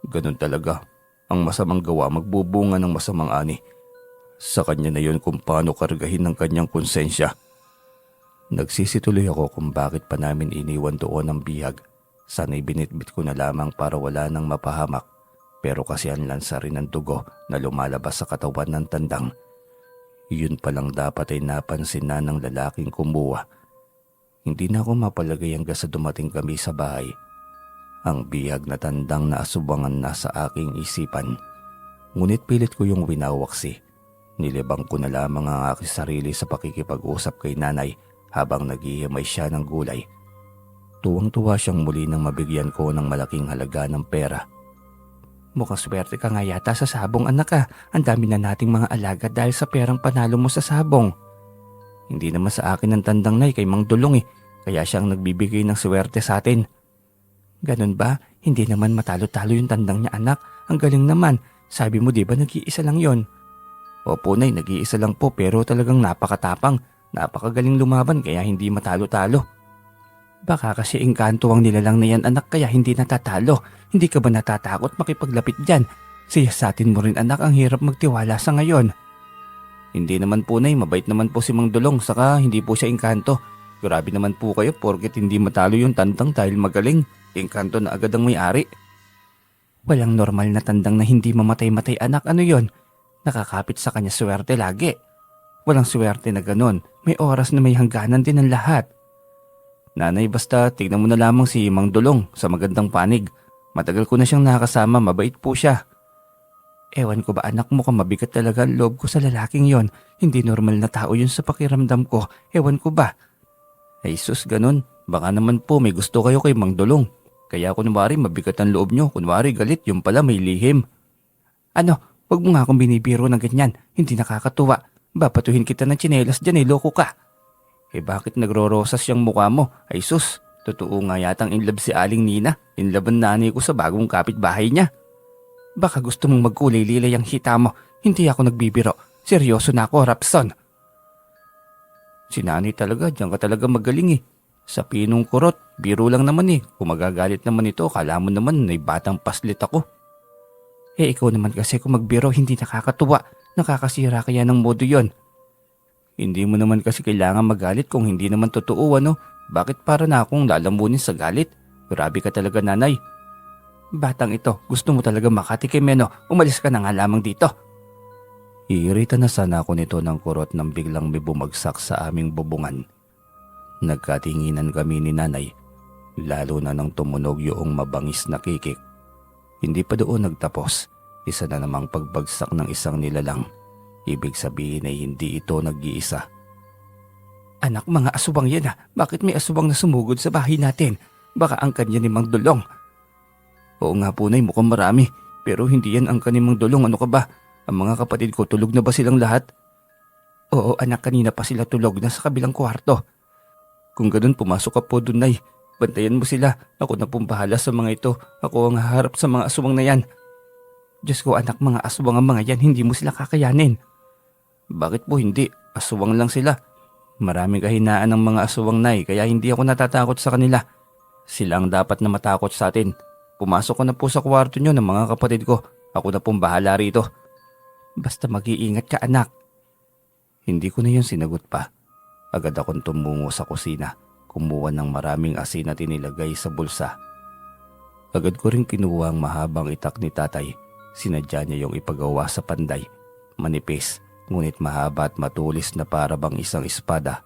Ganun talaga. Ang masamang gawa magbubunga ng masamang ani. Sa kanya na yun kung paano kargahin ng kanyang konsensya. Nagsisituloy ako kung bakit pa namin iniwan doon ang bihag. Sana'y binitbit ko na lamang para wala nang mapahamak. Pero kasi ang lansa rin ng dugo na lumalabas sa katawan ng tandang. Yun palang dapat ay napansin na ng lalaking kumuha. Hindi na ako mapalagay hanggang sa dumating kami sa bahay. Ang bihag na tandang na asubangan na sa aking isipan. Ngunit pilit ko yung winawaksi. Nilibang ko na lamang ang aking sarili sa pakikipag-usap kay nanay habang naghihimay siya ng gulay. Tuwang-tuwa siyang muli nang mabigyan ko ng malaking halaga ng pera. Mukhang swerte ka nga yata sa sabong anak ka. Ang dami na nating mga alaga dahil sa perang panalo mo sa sabong. Hindi naman sa akin ang tandang nay, kay Mang Dulong eh. Kaya siyang nagbibigay ng swerte sa atin. Ganun ba? Hindi naman matalo-talo yung tandang niya anak. Ang galing naman. Sabi mo di ba nag-iisa lang yon? Opo nay, nag-iisa lang po pero talagang napakatapang. Napakagaling lumaban kaya hindi matalo-talo. Baka kasi engkanto ang nilalang na yan anak kaya hindi natatalo. Hindi ka ba natatakot makipaglapit dyan? Siyasatin mo rin anak, ang hirap magtiwala sa ngayon. Hindi naman po nay, mabait naman po si Mang Dulong saka hindi po siya engkanto. Grabe naman po kayo porket hindi matalo yung tandang dahil magaling. Engkanto na agad ang may-ari. Walang normal na tandang na hindi mamatay-matay anak, ano yon? Nakakapit sa kanya swerte lagi. Walang swerte na ganon, may oras na may hangganan din ang lahat. Nanay basta tignan mo na lamang si Mang Dulong sa magandang panig. Matagal ko na siyang nakasama, mabait po siya. Ewan ko ba anak mo kung mabigat talaga ang loob ko sa lalaking yon. Hindi normal na tao yun sa pakiramdam ko, ewan ko ba. Ay sus ganun, baka naman po may gusto kayo kay Mang Dulong. Kaya kunwari mabigat ang loob nyo, kunwari galit, yung pala may lihim. Ano, wag mo nga akong binibiro ng ganyan, hindi nakakatuwa. Bapatuhin kita ng tsinelas dyan loko ka. Bakit nagro-rosas yung mukha mo? Ay sus, totoo nga yatang inlove si Aling Nina. Inlove ang nanay ko sa bagong kapitbahay niya. Baka gusto mong magkulay-lilay ang hita mo. Hindi ako nagbibiro. Seryoso na ako, Rapson. Si nanay talaga, diyan ka talaga magaling eh. Sa pinong kurot, biro lang naman eh. Kung magagalit naman ito, kala mo naman ay batang paslit ako. Ikaw naman kasi kung magbiro hindi nakakatuwa. Nakakasira kaya ng modo yon. Hindi mo naman kasi kailangan magalit kung hindi naman totoo ano. Bakit para na akong lalamunin sa galit? Grabe ka talaga nanay. Batang ito, gusto mo talaga makatikim no? Umalis ka na nga lamang dito. Iirita na sana ako nito ng kurot nang biglang may bumagsak sa aming bubungan. Nagkatinginan kami ni nanay, lalo na nang tumunog yung mabangis na kikik. Hindi pa doon nagtapos, isa na namang pagbagsak ng isang nilalang. Ibig sabihin ay hindi ito nag-iisa. Anak, mga aswang yan ah. Bakit may aswang na sumugod sa bahay natin? Baka ang kanya ni Mang Dulong. Oo nga po nay, mukhang marami. Pero hindi yan ang kanya ni Mang Dulong, ano ka ba? Ang mga kapatid ko, tulog na ba silang lahat? Oo anak, kanina pa sila tulog na sa kabilang kwarto. Kung ganun, pumasok ka po dun nay. Bantayan mo sila. Ako na pong bahala sa mga ito. Ako ang haharap sa mga aswang na yan. Diyos ko anak, mga aswang ang mga yan. Hindi mo sila kakayanin. Bakit po hindi? Aswang lang sila. Maraming kahinaan ng mga aswang nay, kaya hindi ako natatakot sa kanila. Sila ang dapat na matakot sa atin. Pumasok ko na po sa kwarto nyo ng mga kapatid ko. Ako na pong bahala rito. Basta mag-iingat ka anak. Hindi ko na yun sinagot pa. Agad akong tumungo sa kusina. Kumuha ng maraming asin at inilagay sa bulsa. Agad ko rin kinuha ang mahabang itak ni tatay. Sinadya niya yung ipagawa sa panday. Manipis, ngunit mahaba at matulis na para bang isang espada.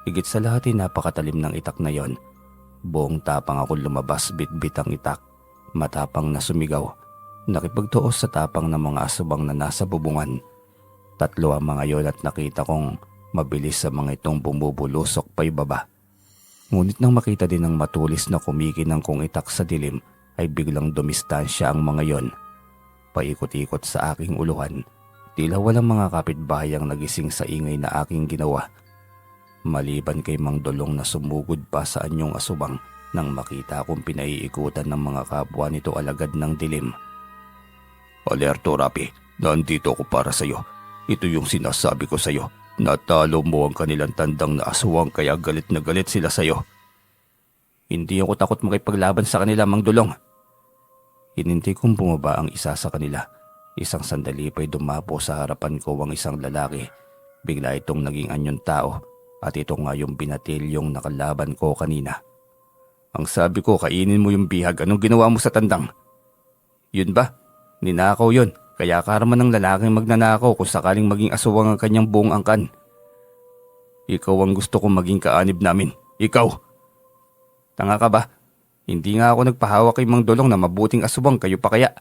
Higit sa lahat ay napakatalim ng itak na yon. Buong tapang ako lumabas bitbit ang itak. Matapang na sumigaw. Nakipagtuos sa tapang ng mga aswang na nasa bubungan. 3 ang mga yon at nakita kong mabilis sa mga itong bumubulusok pa ibaba. Ngunit nang makita din ng matulis na kumikinang kong itak sa dilim, ay biglang dumistansya ang mga yon. Paikot-ikot sa aking uluhan. Tila walang mga kapitbahay ang nagising sa ingay na aking ginawa. Maliban kay Mang Dulong na sumugod pa sa anyong asubang nang makita akong pinaiikutan ng mga kapwa nito alagad ng dilim. Alerto Rapi, nandito ako para sa'yo. Ito yung sinasabi ko sa'yo. Natalo mo ang kanilang tandang na aswang kaya galit na galit sila sa'yo. Hindi ako takot makipaglaban sa kanila, Mang Dulong. Hinintay kong bumaba ang isa sa kanila. Isang sandali pa'y dumapo sa harapan ko ang isang lalaki. Bigla itong naging anyong tao at ito nga yung binatilyong nakalaban ko kanina. Ang sabi ko, kainin mo yung bihag. Anong ginawa mo sa tandang? Yun ba? Ninakaw yun. Kaya karma ng lalaking magnanakaw kung sakaling maging aswang ang kanyang buong angkan. Ikaw ang gusto kong maging kaanib namin. Ikaw! Tanga ka ba? Hindi nga ako nagpahawak kay Mang Dulong na mabuting aswang, kayo pa kaya?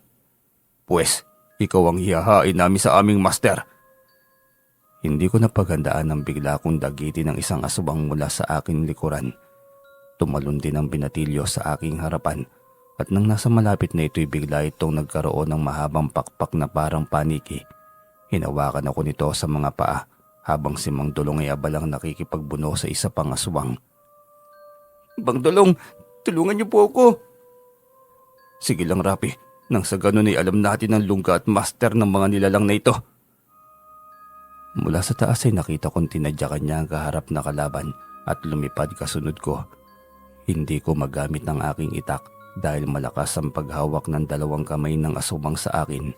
Pwes, ikaw ang hihahain namin sa aming master. Hindi ko napaghandaan ang bigla kong dagitin ng isang aswang mula sa aking likuran. Tumalon din ang binatilyo sa aking harapan. At nang nasa malapit na ito'y bigla itong nagkaroon ng mahabang pakpak na parang paniki. Hinawakan ako nito sa mga paa habang si Mang Dulong ay abalang nakikipagbuno sa isa pang aswang. Bang Dulong, tulungan niyo po ako. Sige lang Rapi, nang sa ganun ay alam natin ang lungga at master ng mga nilalang na ito. Mula sa taas ay nakita kong tinadyakan niya ang kaharap na kalaban at lumipad kasunod ko. Hindi ko magamit ng aking itak dahil malakas ang paghawak ng dalawang kamay ng aswang sa akin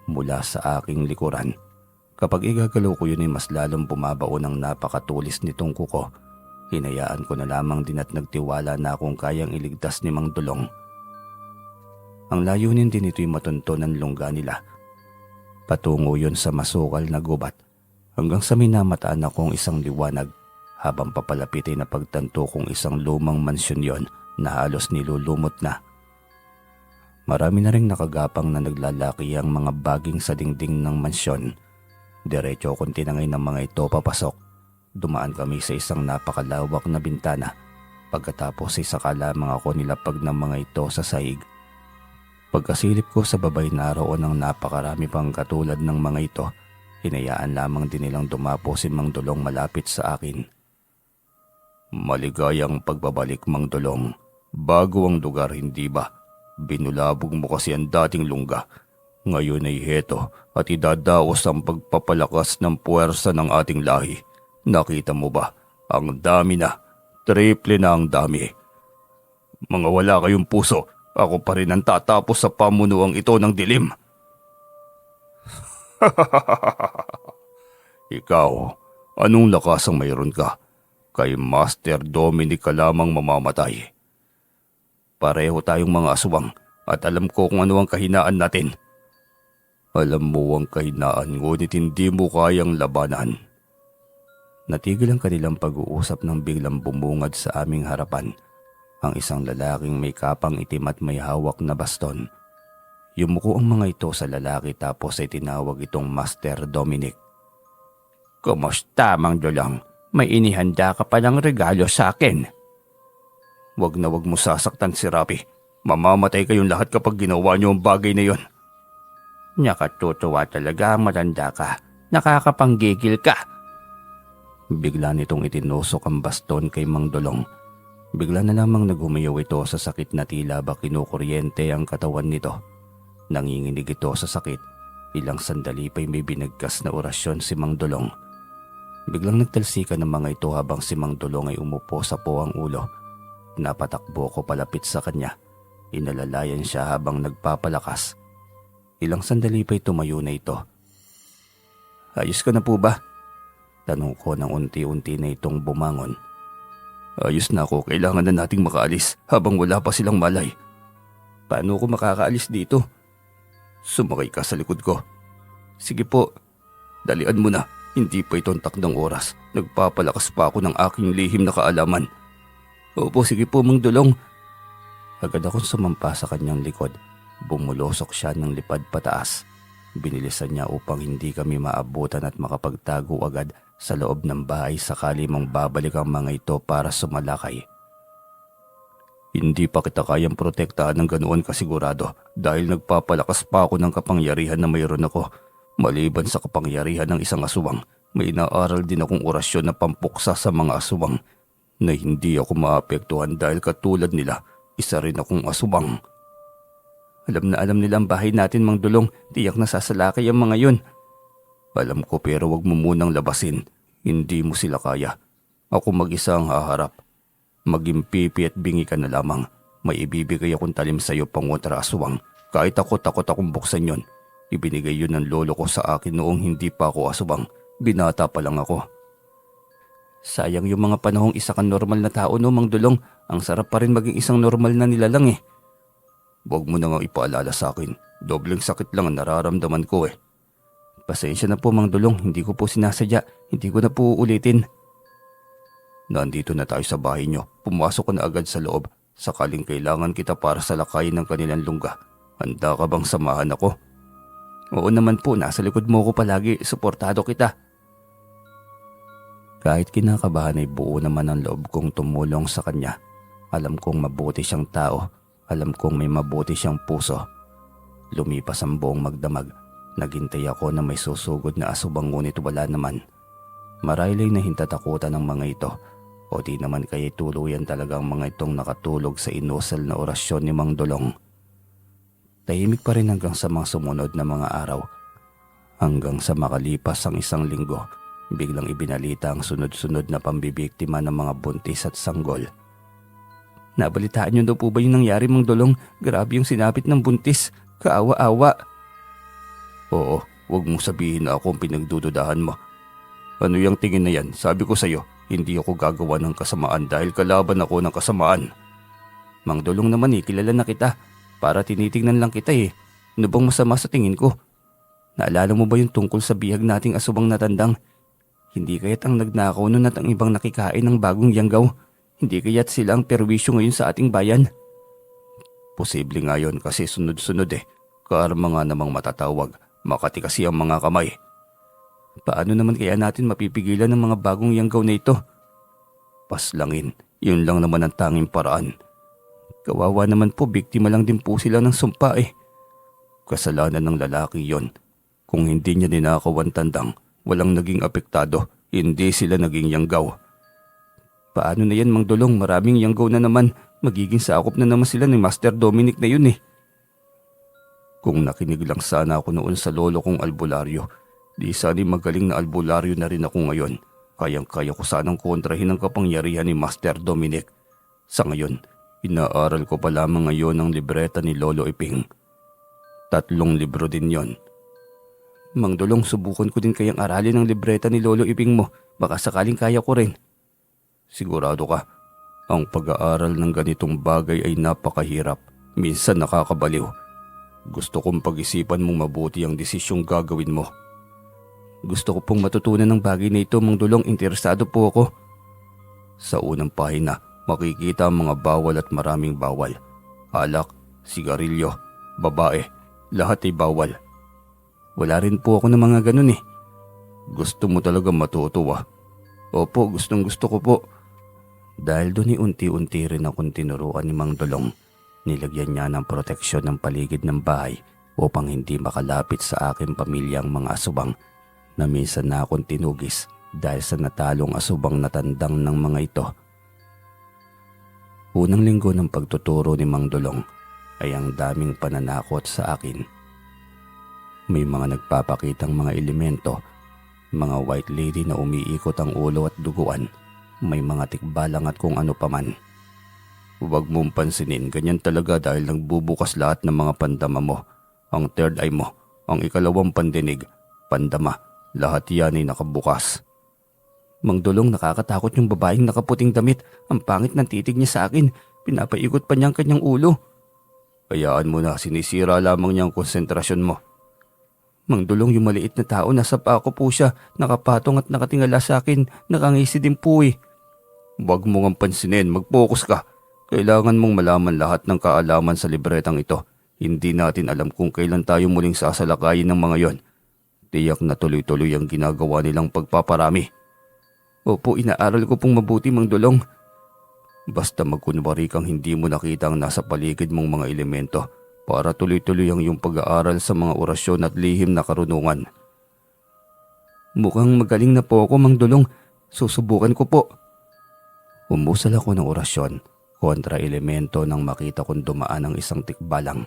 mula sa aking likuran. Kapag igagalaw ko yun ay mas lalong bumabao ng napakatulis nitong kuko. Hinayaan ko na lamang din at nagtiwala na akong kayang iligtas ni Mang Dulong. Ang layunin din ito'y matunto ng lungga nila. Patungo yun sa masukal na gubat hanggang sa minamataan akong isang liwanag. Habang papalapit ay napagtanto kong isang lumang mansyon yon na halos nilulumot na. Marami na ring nakagapang na naglalaki ang mga baging sa dingding ng mansyon. Diretso akong tinangay ng mga ito papasok. Dumaan kami sa isang napakalawak na bintana. Pagkatapos ay saka lamang ako nilapag ng mga ito sa sahig. Pagkasilip ko sa babay naroon ng napakarami pang katulad ng mga ito, hinayaan lamang din nilang dumapo si Mang Dulong malapit sa akin. Maligayang pagbabalik Mang Dulong. Bago ang lugar, hindi ba? Binulabog mo kasi ang dating lungga. Ngayon ay heto at idadaos ang pagpapalakas ng puwersa ng ating lahi. Nakita mo ba? Ang dami na. Triple na ang dami. Mga wala kayong puso, ako pa rin ang tatapos sa pamunuang ito ng dilim. Ikaw, anong lakas ang mayroon ka? Kay Master Dominic ka lamang mamamatay. Pareho tayong mga aswang at alam ko kung ano ang kahinaan natin. Alam mo ang kahinaan ngunit hindi mo kayang labanan. Natigil ang kanilang pag-uusap nang biglang bumungad sa aming harapan ang isang lalaking may kapang itim at may hawak na baston. Yumuko ang mga ito sa lalaki tapos ay tinawag itong Master Dominic. Kumusta Mang Dulong? May inihanda ka palang regalo sa akin. Wag na wag mo sasaktan si Rapi. Mamamatay kayong lahat kapag ginawa niyo ang bagay na yon. Nakatutuwa talaga ang matanda ka. Nakakapanggigil ka. Bigla nitong itinusok ang baston kay Mang Dulong. Bigla na lamang naghumayaw ito sa sakit na tila ba kinukuryente ang katawan nito. Nanginginig ito sa sakit. Ilang sandali pa'y may binagkas na orasyon si Mang Dulong. Biglang nagtalsikan ng mga ito habang si Mang Dulong ay umupo sa poang ulo. Napatakbo ko palapit sa kanya. Inalalayan siya habang nagpapalakas. Ilang sandali pa'y tumayo na ito. Ayos ka na po ba? Tanong ko nang unti-unti na itong bumangon. Ayos na ako, kailangan na nating makaalis habang wala pa silang malay. Paano ko makakaalis dito? Sumakay ka sa likod ko. Sige po, dalian mo na. Hindi pa itong takdang oras. Nagpapalakas pa ako ng aking lihim na kaalaman. Opo, sige po Mang Dulong. Agad akong sumampa sa kanyang likod. Bumulosok siya ng lipad pataas. Binilisan niya upang hindi kami maabutan at makapagtago agad sa loob ng bahay sakali mong babalik ang mga ito para sumalakay. Hindi pa kita kayang protektahan ng ganoon kasigurado dahil nagpapalakas pa ako ng kapangyarihan na mayroon ako. Maliban sa kapangyarihan ng isang aswang, may inaaral din akong orasyon na pampuksa sa mga aswang na hindi ako maapektuhan dahil katulad nila, isa rin akong aswang. Alam na alam nila ang bahay natin Mang Dulong, tiyak na sasalakay ang mga yun. Alam ko pero wag mo munang labasin, hindi mo sila kaya. Ako mag-isa ang haharap. Maging pipi at bingi ka na lamang, may ibibigay akong talim sa iyo pangontra aswang. Kahit ako takot akong buksan yon. Ibinigay yun ng lolo ko sa akin noong hindi pa ako aswang. Binata pa lang ako. Sayang yung mga panahong isa kang normal na tao no Mang Dulong. Ang sarap pa rin maging isang normal na nilalang eh. Huwag mo na nga ipaalala sa akin. Dobleng sakit lang ang nararamdaman ko eh. Pasensya na po Mang Dulong. Hindi ko po sinasadya. Hindi ko na po uulitin. Nandito na tayo sa bahay nyo. Pumasok ka na agad sa loob. Sakaling kailangan kita para sa lakayin ng kanilang lungga. Handa ka bang samahan ako? Oo naman po, nasa likod mo ko palagi, suportado kita. Kahit kinakabahan ay buo naman ang loob kong tumulong sa kanya. Alam kong mabuti siyang tao, alam kong may mabuti siyang puso. Lumipas ang buong magdamag, naghintay ako na may susugod na asubang ngunit wala naman. Marahil ay nahintatakutan ng mga ito o di naman kaya tuluyan talagang mga itong nakatulog sa inusal na orasyon ni Mang Dulong. Tahimik pa rin hanggang sa mga sumunod na mga araw. Hanggang sa makalipas ang 1 linggo, biglang ibinalita ang sunod-sunod na pambibiktima ng mga buntis at sanggol. Nabalitaan niyo daw po ba yung nangyari, Mang Dulong? Grabe yung sinapit ng buntis. Kaawa-awa. Oo, huwag mong sabihin na ako ang pinagdududahan mo. Ano yung tingin na yan? Sabi ko sa'yo, hindi ako gagawa ng kasamaan dahil kalaban ako ng kasamaan. Mang Dulong naman kilala na kita. Para tinitingnan lang kita Ano bang masama sa tingin ko? Naalala mo ba yung tungkol sa bihag nating asubang natandang? Hindi kaya't ang nagnakaw nun at ang ibang nakikain ng bagong yanggaw? Hindi kaya't sila ang perwisyo ngayon sa ating bayan? Posible nga yun kasi sunod-sunod Karma nga namang matatawag. Makati kasi ang mga kamay. Paano naman kaya natin mapipigilan ng mga bagong yanggaw na ito? Paslangin, yun lang naman ang tanging paraan. Kawawa naman po, biktima lang din po sila ng sumpa Kasalanan ng lalaki yon. Kung hindi niya ninakaw ang tandang, walang naging apektado, hindi sila naging yanggaw. Paano na yan, Mang Dulong? Maraming yanggaw na naman. Magiging sakop na naman sila ni Master Dominic na yun Kung nakinig lang sana ako noon sa lolo kong albularyo, di sana'y magaling na albularyo na rin ako ngayon. Kayang-kaya ko sanang kontrahin ang kapangyarihan ni Master Dominic. Sa ngayon, inaaral ko pa lamang ngayon ang libreta ni Lolo Iping. 3 libro din yon. Mang Dulong, subukan ko din kayang aralin ang libreta ni Lolo Iping mo. Baka sakaling kaya ko rin. Sigurado ka, ang pag-aaral ng ganitong bagay ay napakahirap. Minsan nakakabaliw. Gusto kong pag-isipan mong mabuti ang desisyong gagawin mo. Gusto ko pong matutunan ng bagay na ito, Mang Dulong. Interesado po ako. Sa unang pahina, makikita ang mga bawal at maraming bawal. Alak, sigarilyo, babae, lahat ay bawal. Wala rin po ako ng mga ganun Gusto mo talaga matuto Opo, gustong-gusto ko po. Dahil doon unti-unti rin akong tinuruan ni Mang Dulong. Nilagyan niya ng proteksyon ng paligid ng bahay upang hindi makalapit sa aking pamilya ang mga asubang na minsan na akong tinugis dahil sa natalong asubang natandang ng mga ito. Unang linggo ng pagtuturo ni Mang Dulong ay ang daming pananakot sa akin. May mga nagpapakitang mga elemento, mga white lady na umiikot ang ulo at duguan, may mga tikbalang at kung ano paman. Huwag mong pansinin, ganyan talaga dahil nagbubukas lahat ng mga pandama mo. Ang third eye mo, ang ikalawang pandinig, pandama, lahat yan ay nakabukas. Mang Dulong, nakakatakot yung babaeng nakaputing damit. Ang pangit ng titig niya sa akin, pinapaikot pa niya ang kanyang ulo. Hayaan mo na, sinisira lamang niya ang konsentrasyon mo. Mang Dulong, yung maliit na tao, nasa pako po siya, nakapatong at nakatingala sa akin, nakangisi din po Huwag mo ngang pansinin, mag-focus ka. Kailangan mong malaman lahat ng kaalaman sa libretang ito. Hindi natin alam kung kailan tayo muling sasalakayin ng mga yon. Tiyak na tuloy-tuloy ang ginagawa nilang pagpaparami. Opo, inaaral ko pong mabuti, Mang Dulong. Basta magkunwari kang hindi mo nakita ang nasa paligid mong mga elemento para tuloy-tuloy ang iyong pag-aaral sa mga orasyon at lihim na karunungan. Mukhang magaling na po ako, Mang Dulong. Susubukan ko po. Umusal ako ng orasyon kontra elemento nang makita kong dumaan ang isang tikbalang.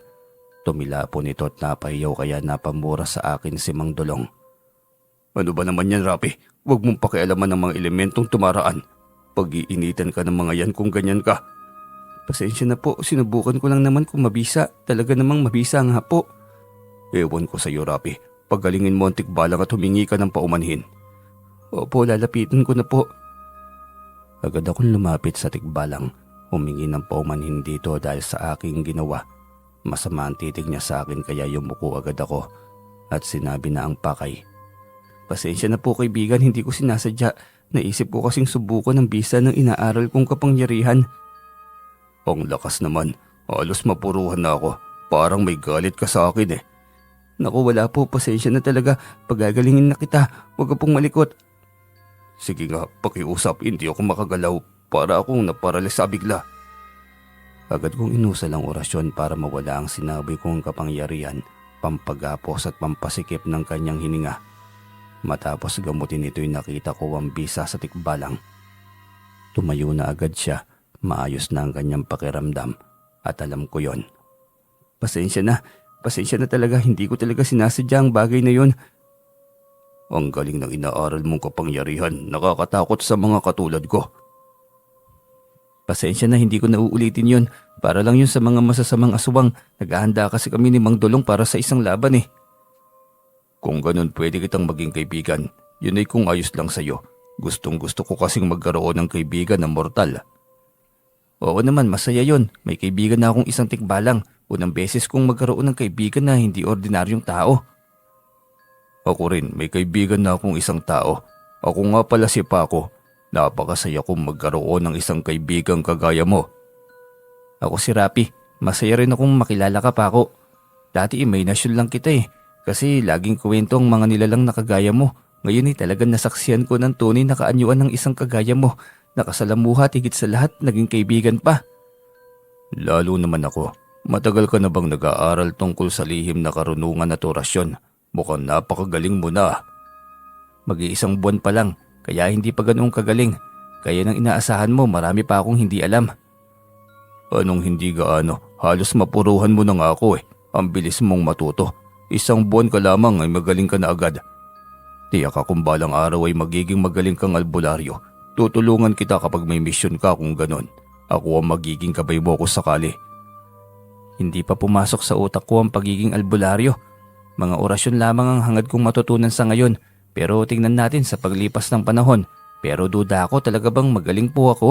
Tumila po nito at napahiyaw kaya napamura sa akin si Mang Dulong. Ano ba naman yan, Rapi? Huwag mong pakialaman ng mga elementong tumaraan. Pag-iinitan ka ng mga yan kung ganyan ka. Pasensya na po, sinubukan ko lang naman kung mabisa. Talaga namang mabisa nga po. Ewan ko sa iyo, Rapi. Paggalingin mo ang tikbalang at humingi ka ng paumanhin. Opo, lalapitan ko na po. Agad akong lumapit sa tikbalang. Humingi ng paumanhin dito dahil sa aking ginawa. Masama ang titig niya sa akin kaya yumuko agad ako at sinabi na ang pakay. Pasensya na po kaibigan, hindi ko sinasadya. Naisip ko kasing subukan ng bisa ng inaaral kong kapangyarihan. Ang lakas naman, halos mapuruhan na ako. Parang may galit ka sa akin Naku, wala po, pasensya na talaga. Pagagalingin na kita, huwag ka pong malikot. Sige nga, pakiusap, hindi ako makagalaw. Para akong naparalisa bigla. Agad kong inusal ang orasyon para mawala ang sinabi kong kapangyarihan, pampagapos at pampasikip ng kanyang hininga. Matapos gamutin ito'y nakita ko ang bisa sa tikbalang. Tumayo na agad siya, maayos na ang kanyang pakiramdam at alam ko yon. Pasensya na talaga, hindi ko talaga sinasadya ang bagay na yon. Ang galing ng inaaral mong kapangyarihan, nakakatakot sa mga katulad ko. Pasensya na, hindi ko na uulitin yon. Para lang yun sa mga masasamang aswang. Naghahanda kasi kami ni Mang Dulong para sa isang laban eh. Kung ganun pwede kitang maging kaibigan. Yun ay kung ayos lang sa'yo. Gustong gusto ko kasing magkaroon ng kaibigan na mortal. Oo naman, masaya yon. May kaibigan na akong isang tikbalang. Unang beses kong magkaroon ng kaibigan na hindi ordinaryong tao. Ako rin, may kaibigan na akong isang tao. Ako nga pala si Paco. Napakasaya kong magkaroon ng isang kaibigang kagaya mo. Ako si Rapi. Masaya rin akong makilala ka, Paco. Dati imahinasyon lang kita eh. Kasi laging kwento ang mga nilalang na kagaya mo. Ngayon ay talagang nasaksihan ko ng tunay na kaanyuan ng isang kagaya mo. Nakasalamuha at higit sa lahat, naging kaibigan pa. Lalo naman ako. Matagal ka na bang nag-aaral tungkol sa lihim na karunungan at orasyon? Mukhang napakagaling mo na. Mag-iisang buwan pa lang, kaya hindi pa ganoong kagaling. Kaya nang inaasahan mo, marami pa akong hindi alam. Anong hindi gaano? Halos mapuruhan mo na nga ako eh. Ang bilis mong matuto. Isang buwan ka lamang ay magaling ka na agad. Tiyak akong balang araw ay magiging magaling kang albularyo. Tutulungan kita kapag may misyon ka kung ganon. Ako ang magiging kabay mo ko sakali. Hindi pa pumasok sa utak ko ang pagiging albularyo. Mga orasyon lamang ang hangad kong matutunan sa ngayon. Pero tingnan natin sa paglipas ng panahon. Pero duda ako, talaga bang magaling po ako?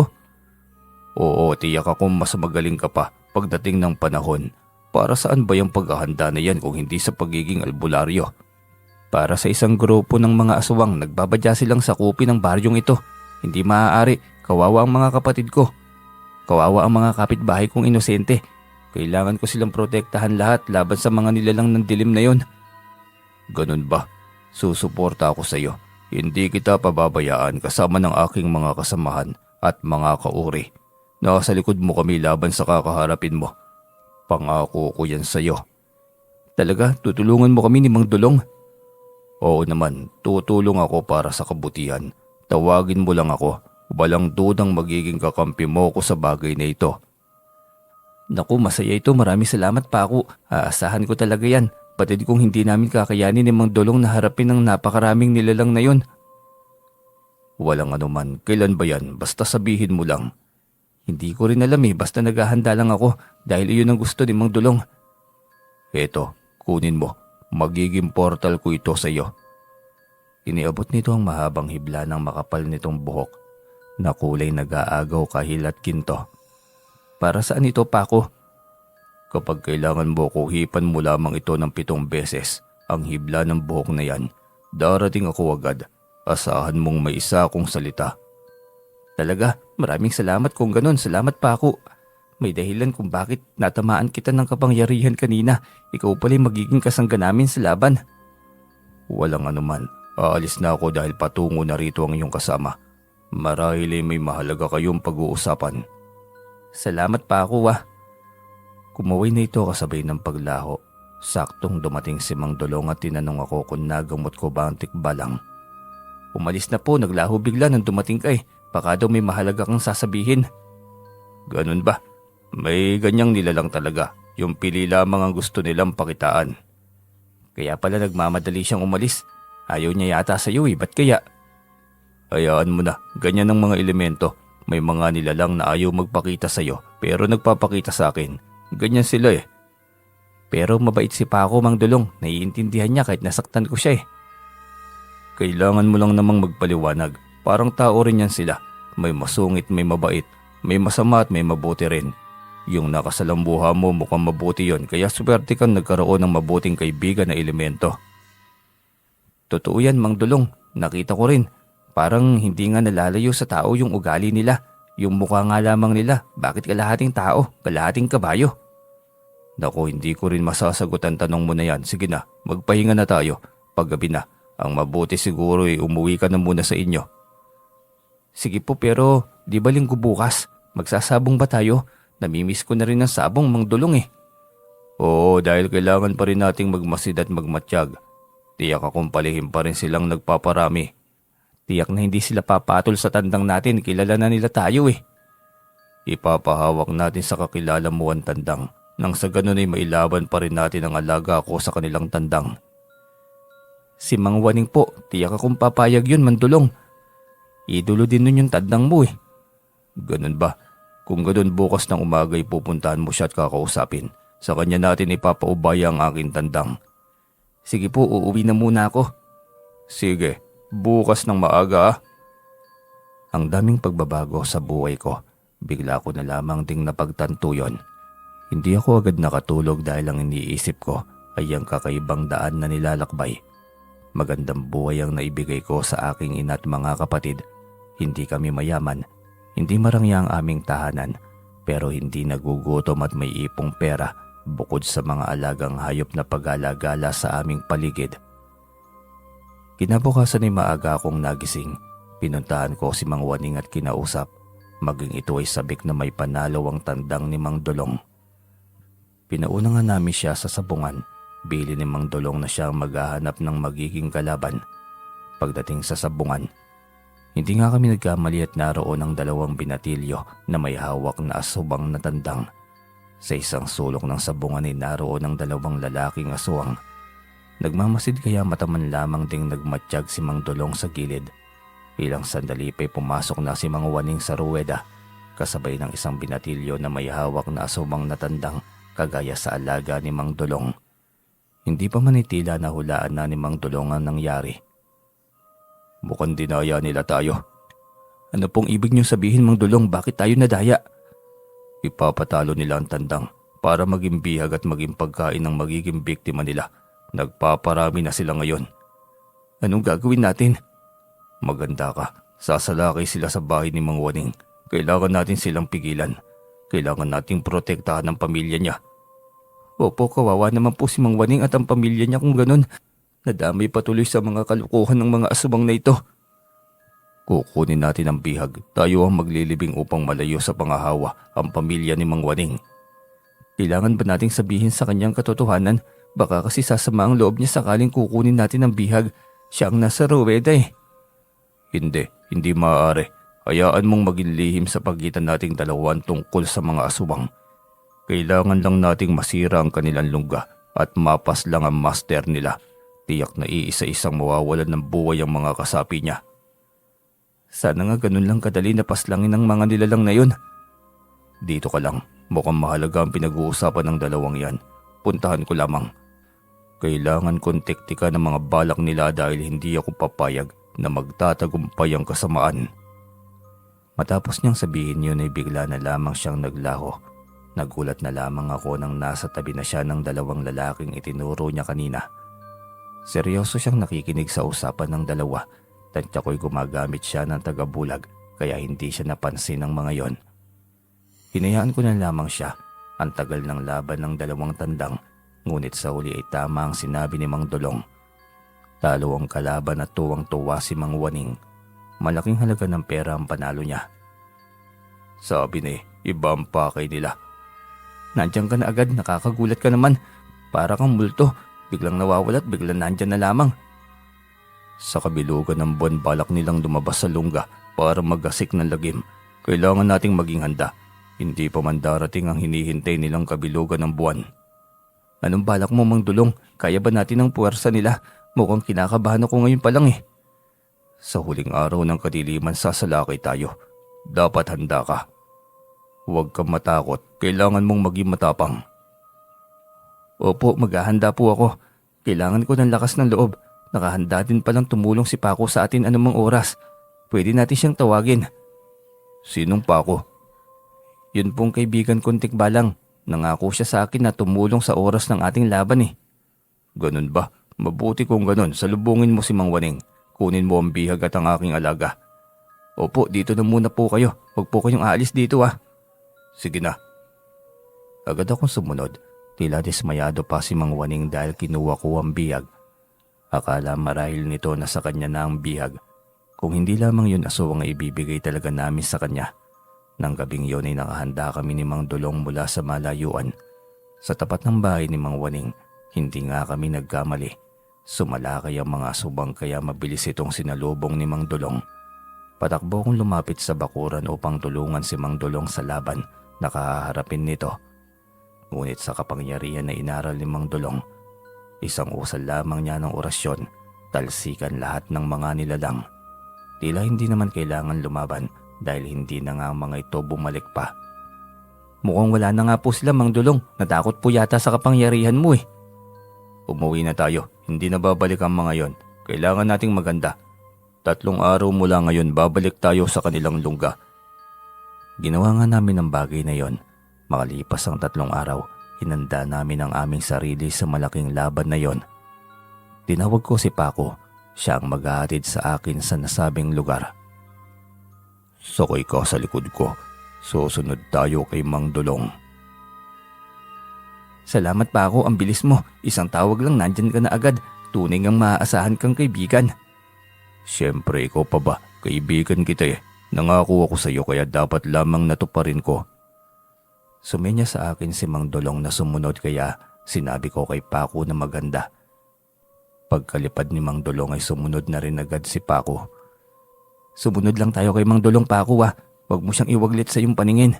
Oo, tiyak akong mas magaling ka pa pagdating ng panahon. Para saan ba yung paghahanda na yan kung hindi sa pagiging albularyo? Para sa isang grupo ng mga aswang, nagbabadya silang sakupin ng baryong ito. Hindi maaari, kawawa ang mga kapatid ko. Kawawa ang mga kapitbahay kong inosente. Kailangan ko silang protektahan lahat laban sa mga nilalang ng dilim na yon. Ganun ba? Susuporta ako sa iyo. Hindi kita pababayaan kasama ng aking mga kasamahan at mga kauri. Nasa likod mo kami laban sa kakaharapin mo. Pangako ko yan sa iyo. Talaga, tutulungan mo kami ni Mang Dulong? Oo naman, tutulong ako para sa kabutihan. Tawagin mo lang ako. Walang dudang magiging kakampi mo ko sa bagay na ito. Naku, masaya ito. Maraming salamat pa ako. Aasahan ko talaga yan. Batid kung hindi namin kakayanin ni Mang Dulong na harapin ng napakaraming nilalang na yun. Walang anuman. Kailan ba yan? Basta sabihin mo lang. Hindi ko rin alam eh. Basta naghahanda lang ako dahil iyon ang gusto ni Mang Dulong. Eto, kunin mo. Magiging portal ko ito sa iyo. Iniabot nito ang mahabang hibla ng makapal nitong buhok na kulay nag-aagaw kahil at ginto. Para saan ito, Paco? Kapag kailangan mo ko, hipan mo lamang ito ng 7 beses. Ang hibla ng buhok na yan, darating ako agad. Asahan mong may isa akong salita. Talaga, maraming salamat kung ganon. Salamat, Paco. May dahilan kung bakit natamaan kita ng kapangyarihan kanina. Ikaw pala'y magiging kasangga namin sa laban. Walang anuman. Aalis na ako dahil patungo na rito ang iyong kasama. Marahil ay may mahalaga kayong pag-uusapan. Salamat pa ako Kumaway na ito kasabay ng paglaho. Saktong dumating si Mang Dulong at tinanong ako kung nagamot ko ba ang tikbalang. Umalis na po, naglaho bigla nang dumating ka eh. Baka daw may mahalaga kang sasabihin. Ganun ba? May ganyang nilalang talaga. Yung pili lamang ang gusto nilang pakitaan. Kaya pala nagmamadali siyang umalis. Ayaw niya yata sa iyo eh, ba't kaya? Hayaan mo na, ganyan ang mga elemento. May mga nilalang na ayaw magpakita sa iyo pero nagpapakita sa akin. Ganyan sila eh. Pero mabait si Paco, Mang Dulong. Naiintindihan niya kahit nasaktan ko siya eh. Kailangan mo lang namang magpaliwanag. Parang tao rin yan sila. May masungit, may mabait. May masama at may mabuti rin. Yung nakasalambuha mo mukhang mabuti yon, kaya swerte kang nagkaroon ng mabuting kaibigan na elemento. Totoo yan, Mang Dulong. Nakita ko rin. Parang hindi nga nalalayo sa tao yung ugali nila. Yung mukha nga lamang nila. Bakit kalahating tao? Kalahating kabayo? Naku, hindi ko rin masasagot ang tanong mo na yan. Sige na, magpahinga na tayo. Paggabi na. Ang mabuti siguro ay umuwi ka na muna sa inyo. Sige po, pero di ba linggo bukas? Magsasabong ba tayo? Namimiss ko na rin ang sabong, Mang Dulong eh. Oo, dahil kailangan pa rin nating magmasid at magmatsyag. Tiyak akong palihim pa rin silang nagpaparami. Tiyak na hindi sila papatol sa tandang natin, kilala na nila tayo eh. Ipapahawak natin sa kakilala mo ang tandang nang sa ganun ay mailaban pa rin natin ang alaga ko sa kanilang tandang. Si Mang Waning po, tiyak akong papayag yun, Mandulong. Idolo din nun yung tandang mo eh. Ganun ba? Kung ganun bukas ng umaga ay pupuntahan mo siya at kakausapin. Sa kanya natin ipapaubaya ang aking tandang. Sige po, uuwi na muna ako. Sige, bukas ng maaga ah. Ang daming pagbabago sa buhay ko. Bigla ko na lamang ding napagtanto yon. Hindi ako agad nakatulog dahil ang iniisip ko ay ang kakaibang daan na nilalakbay. Magandang buhay ang naibigay ko sa aking ina at mga kapatid. Hindi kami mayaman, hindi marangya ang aming tahanan, pero hindi nagugutom at may ipong pera bukod sa mga alagang hayop na pag-alagala sa aming paligid. Kinabukasan ay maaga akong nagising. Pinuntahan ko si Mang Waning at kinausap. Maging ito ay sabik na may panalo ang tandang ni Mang Dulong. Pinauna nga namin siya sa sabungan. Bili ni Mang Dulong na siya ang maghahanap ng magiging kalaban. Pagdating sa sabungan, hindi nga kami nagkamali at naroon ang 2 binatilyo na may hawak na asubang na tandang. Sa isang sulok ng sabungan ay naroon ang 2 lalaking aswang. Nagmamasid kaya mataman lamang ding nagmatsyag si Mang Dulong sa gilid. Ilang sandali pa'y pumasok na si Mang Waning sa ruweda, kasabay ng isang binatilyo na may hawak na asubang na tandang kagaya sa alaga ni Mang Dulong. Hindi pa man itila na hulaan na ni Mang Dulong ang nangyari. Mukhang dinaya nila tayo. Ano pong ibig niyo sabihin, Mang Dulong? Bakit tayo nadaya? Ipapatalo nila ang tandang para maging bihag at maging pagkain ng magiging biktima nila. Nagpaparami na sila ngayon. Anong gagawin natin? Maganda ka. Sasalakay sila sa bahay ni Mang Waning. Kailangan natin silang pigilan. Kailangan nating protektahan ang pamilya niya. Opo, kawawa naman po si Mang Waning at ang pamilya niya kung ganun. Nadamay patuloy sa mga kalukuhan ng mga asubang na ito. Kukunin natin ang bihag. Tayo ang maglilibing upang malayo sa pangahawa ang pamilya ni Mang Waning. Kailangan ba nating sabihin sa kanyang katotohanan? Baka kasi sasama ang loob niya sakaling kukunin natin ang bihag. Siya ang nasa ruweda eh. Hindi maaari. Hayaan mong maging lihim sa pagitan nating dalawan tungkol sa mga aswang. Kailangan lang nating masira ang kanilang lungga at mapas lang ang master nila. Tiyak na iisa-isang mawawalan ng buhay ang mga kasapi niya. Sana nga ganun lang kadali na paslangin ang mga nilalang na yun. Dito ka lang. Mukhang mahalaga ang pinag-uusapan ng 2 yan. Puntahan ko lamang. Kailangan kong tektika ng mga balak nila dahil hindi ako papayag na magtatagumpay ang kasamaan. Matapos niyang sabihin yun ay bigla na lamang siyang naglaho. Nagulat na lamang ako nang nasa tabi na siya ng 2 lalaking itinuro niya kanina. Seryoso siyang nakikinig sa usapan ng 2. Tansya ko'y gumagamit siya ng tagabulag kaya hindi siya napansin ng mga yon. Hinayaan ko na lamang siya. Ang tagal ng laban ng 2 tandang, ngunit sa huli ay tama ang sinabi ni Mang Dulong. Talo ang kalaban at tuwang-tuwa si Mang Waning. Malaking halaga ng pera ang panalo niya. Sabi ni, iba ang pakay nila. Nandiyan ka na agad, nakakagulat ka naman. Para kang multo, biglang nawawala at biglang nandyan na lamang. Sa kabilugan ng buwan balak nilang lumabas sa lungga para magasik ng lagim. Kailangan nating maging handa. Hindi pa man darating ang hinihintay nilang kabilugan ng buwan. Anong balak mo, Mang Dulong? Kaya ba natin ang puwersa nila? Mukhang kinakabahan ako ngayon pa lang eh. Sa huling araw ng kadiliman sasalakay tayo. Dapat handa ka. Huwag kang matakot. Kailangan mong maging matapang. Opo, maghahanda po ako. Kailangan ko ng lakas ng loob. Nakahanda din palang tumulong si Paco sa atin anumang oras. Pwede natin siyang tawagin. Sinong Paco? Yun pong kaibigan kong tikbalang. Nangako siya sa akin na tumulong sa oras ng ating laban eh. Ganun ba? Mabuti kung ganun. Salubungin mo si Mang Waning. Kunin mo ang bihag at ang aking alaga. Opo, dito na muna po kayo. Huwag po kayong aalis dito ah. Sige na. Agad akong sumunod. Tila dismayado pa si Mang Waning dahil kinuha ko ang bihag. Akala marahil nito na sa kanya na ang bihag. Kung hindi lamang yun aswang ay ibibigay talaga namin sa kanya. Nang gabing yun ay nakahanda kami ni Mang Dulong mula sa malayuan. Sa tapat ng bahay ni Mang Waning, hindi nga kami nagkamali. Sumalakay ang mga asubang kaya mabilis itong sinalubong ni Mang Dulong. Patakbo kong lumapit sa bakuran upang tulungan si Mang Dulong sa laban na kaharapin nito. Ngunit sa kapangyarihan na inaral ni Mang Dulong, isang usal lamang niya ng orasyon, talsikan lahat ng mga nilalang. Tila hindi naman kailangan lumaban dahil hindi na nga ang mga ito bumalik pa. Mukhang wala na nga po sila, Mang Dulong. Natakot po yata sa kapangyarihan mo eh. Umuwi na tayo. Hindi na babalik ang mga yon. Kailangan nating maganda. 3 araw mula ngayon babalik tayo sa kanilang lungga. Ginawa nga namin ang bagay na yon. Makalipas ang 3 araw, hinanda namin ang aming sarili sa malaking laban na yon. Tinawag ko si Paco. Siya ang maghahatid sa akin sa nasabing lugar. Sakay ka sa likod ko. Susunod tayo kay Mang Dulong. Salamat Paco, ang bilis mo. Isang tawag lang nandyan ka na agad. Tunay ngang maaasahan kang kaibigan. Siyempre, ikaw pa ba? Kaibigan kita eh. Nangako ako sa iyo kaya dapat lamang natuparin ko. Sumenya sa akin si Mang Dulong na sumunod kaya sinabi ko kay Paco na maganda. Pagkalipad ni Mang Dulong ay sumunod na rin agad si Paco. Sumunod lang tayo kay Mang Dulong, Paco ah. Huwag mo siyang iwaglit sa iyong paningin.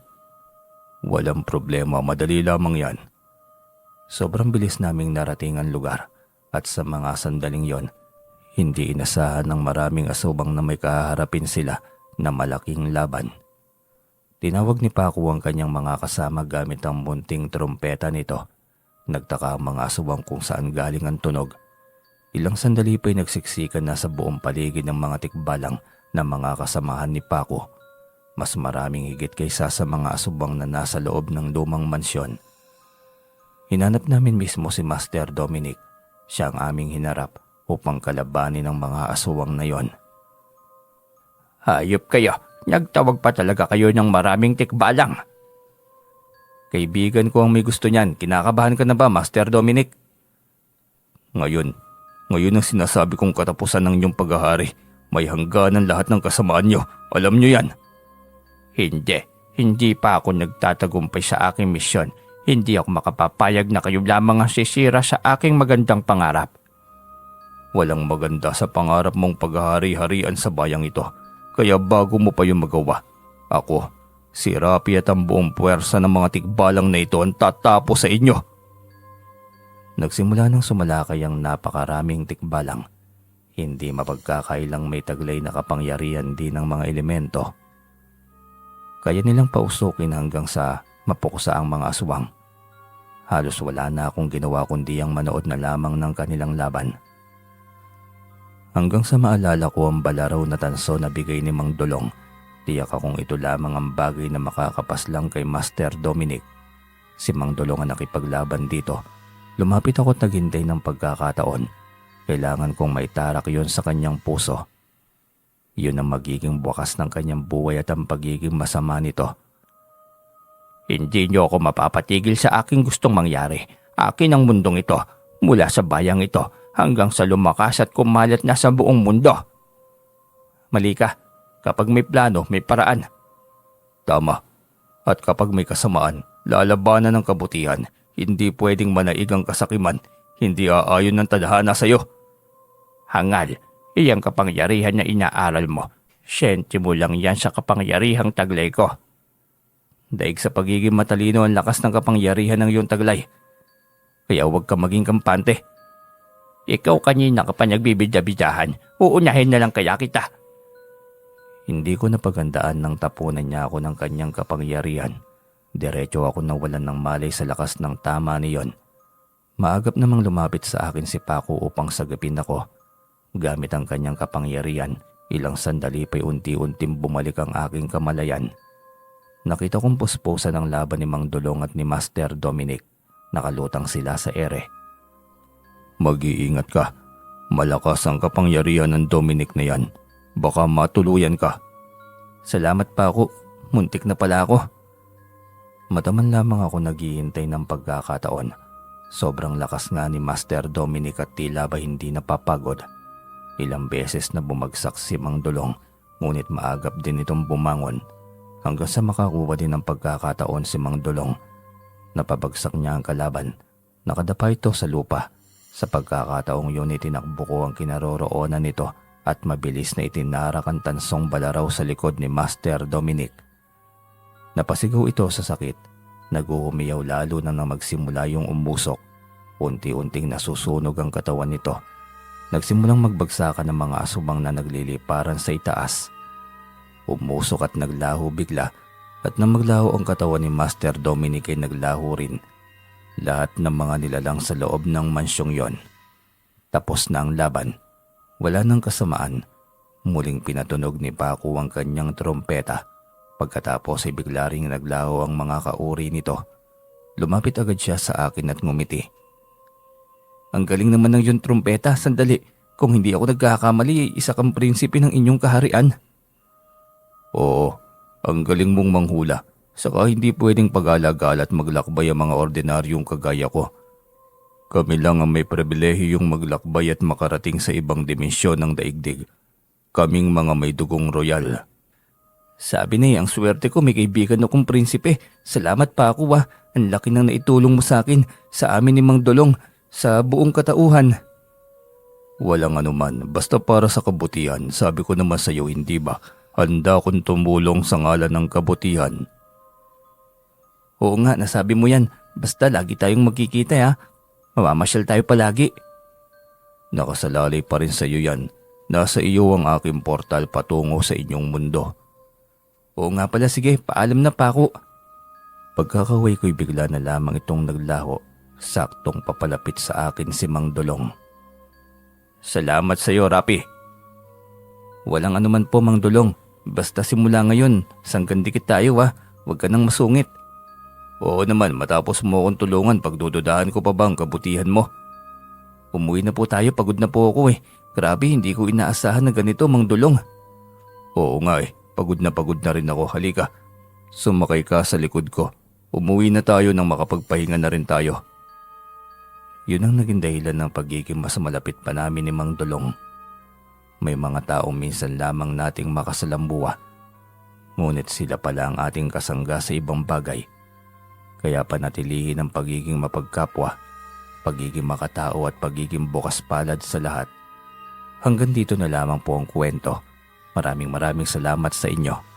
Walang problema, madali lamang yan. Sobrang bilis naming narating ang lugar at sa mga sandaling yon, hindi inasahan ng maraming asubang na may kaharapin sila na malaking laban. Tinawag ni Paco ang kanyang mga kasama gamit ang munting trompeta nito. Nagtaka ang mga asubang kung saan galing ang tunog. Ilang sandali pa'y nagsiksikan na sa buong paligid ng mga tikbalang na mga kasamahan ni Paco. Mas maraming higit kaysa sa mga asubang na nasa loob ng lumang mansyon. Hinanap namin mismo si Master Dominic. Siya ang aming hinarap upang kalabanin ng mga aswang na yon. Hayop kayo! Nagtawag pa talaga kayo ng maraming tikbalang. Kaibigan ko ang may gusto niyan. Kinakabahan ka na ba, Master Dominic? Ngayon ang sinasabi kong katapusan ng inyong paghahari. May hangganan lahat ng kasamaan nyo. Alam nyo yan. Hindi pa ako nagtatagumpay sa aking misyon. Hindi ako makapapayag na kayo lamang ang sisira sa aking magandang pangarap. Walang maganda sa pangarap mong paghahari-harian sa bayang ito. Kaya bago mo pa yung magawa, ako, si Rapi at ang buong puwersa ng mga tikbalang na ito ang tatapos sa inyo. Nagsimula nang sumalakay ang napakaraming tikbalang. Hindi mapagkakailang may taglay na kapangyarihan din ng mga elemento. Kaya nilang pausukin hanggang sa mapukusa ang mga aswang. Halos wala na akong ginawa kundi ang manood na lamang ng kanilang laban. Hanggang sa maalala ko ang balaraw na tanso na bigay ni Mang Dulong, tiyak akong ito lamang ang bagay na makakapaslang kay Master Dominic. Si Mang Dulong ang nakipaglaban dito. Lumapit ako at naghintay ng pagkakataon. Kailangan kong maitarak yon sa kanyang puso. Yun ang magiging bukas ng kanyang buhay at ang pagiging masama nito. Hindi niyo ako mapapatigil sa aking gustong mangyari. Akin ang mundong ito, mula sa bayang ito hanggang sa lumakas at kumalat na sa buong mundo. Mali ka. Kapag may plano, may paraan. Tama. At kapag may kasamaan, lalabanan ng kabutihan. Hindi pwedeng manaig ang kasakiman. Hindi aayon ng tadhana sa iyo. Hangal. Iyang kapangyarihan na inaaral mo. Siyente mo lang yan sa kapangyarihang taglay ko. Daig sa pagiging matalino ang lakas ng kapangyarihan ng iyong taglay. Kaya huwag ka maging kampante. Ikaw kanina ka pa nagbibidya-bidyahan. Uunahin na lang kaya kita. Hindi ko napagandaan nang tapunan niya ako ng kanyang kapangyarihan. Diretso ako nawalan ng malay sa lakas ng tama niyon. Maagap namang lumapit sa akin si Paco upang sagapin ako. Gamit ang kanyang kapangyarihan, ilang sandali pa'y unti-unting bumalik ang aking kamalayan. Nakita kong puspusan ang laban ni Mang Dulong at ni Master Dominic. Nakalutang sila sa ere. Mag-iingat ka. Malakas ang kapangyarihan ng Dominic na yan. Baka matuluyan ka. Salamat Paco. Muntik na pala ako. Mataman lamang ako naghihintay ng pagkakataon. Sobrang lakas nga ni Master Dominic at tila ba hindi napapagod. Ilang beses na bumagsak si Mang Dulong, ngunit maagap din itong bumangon. Hanggang sa makakuha din ng pagkakataon si Mang Dulong. Napabagsak niya ang kalaban. Nakadapa ito sa lupa. Sa pagkakataong yun itinakbo ko ang kinaroroonan nito at mabilis na itinarak ang tansong balaraw sa likod ni Master Dominic. Napasigaw ito sa sakit. Naguhumiyaw lalo na nang magsimula yung umusok. Unti-unting nasusunog ang katawan nito. Nagsimulang magbagsakan ng mga asubang na nagliliparan sa itaas. Umusok at naglaho bigla at nang maglaho ang katawan ni Master Dominic ay naglaho rin. Lahat ng mga nilalang sa loob ng mansyong yon. Tapos na ang laban. Wala nang kasamaan. Muling pinatunog ni Paco ang kanyang trompeta. Pagkatapos ay bigla ring naglaho ang mga kauri nito. Lumapit agad siya sa akin at ngumiti. Ang galing naman ng yung trompeta, sandali. Kung hindi ako nagkakamali, isa kang prinsipe ng inyong kaharian. Oo, ang galing mong manghula. Saka hindi pwedeng pag-alagala at maglakbay ang mga ordinaryong kagaya ko. Kami lang ang may pribilehiyong maglakbay at makarating sa ibang dimensyon ng daigdig. Kaming mga may dugong royal. Sabi na ang swerte ko, may kaibigan akong prinsipe. Salamat pa ako Ang laki nang naitulong mo sa akin, sa amin ni Mang Dolong, sa buong katauhan. Walang anuman, basta para sa kabutihan. Sabi ko naman sa iyo, hindi ba? Handa akong tumulong sa ngalan ng kabutihan. Oo nga, nasabi mo yan. Basta lagi tayong magkikita Mamamasyal tayo palagi. Nakasalalay pa rin sa iyo yan. Nasa iyo ang aking portal patungo sa inyong mundo. Oo nga pala, sige, paalam na pa ako. Pagkakaway ko'y bigla na lamang itong naglaho. Saktong papalapit sa akin si Mang Dolong. Salamat sa iyo, Rapi. Walang anuman po, Mang Dolong. Basta simula ngayon, sanggandikit tayo Huwag ka nang masungit. Oo naman, matapos mo akong tulungan, pagdududahan ko pa bang kabutihan mo? Umuwi na po tayo, pagod na po ako Grabe, hindi ko inaasahan na ganito, Mang Dolong. Oo nga pagod na rin ako. Halika, sumakay ka sa likod ko. Umuwi na tayo nang makapagpahinga na rin tayo. Yun ang naging dahilan ng pagiging mas malapit pa namin ni Mang Dolong. May mga taong minsan lamang nating makasalambuha. Ngunit sila pala ang ating kasangga sa ibang bagay. Kaya panatilihin ang pagiging mapagkapwa, pagiging makatao at pagiging bukas palad sa lahat. Hanggang dito na lamang po ang kwento. Maraming salamat sa inyo.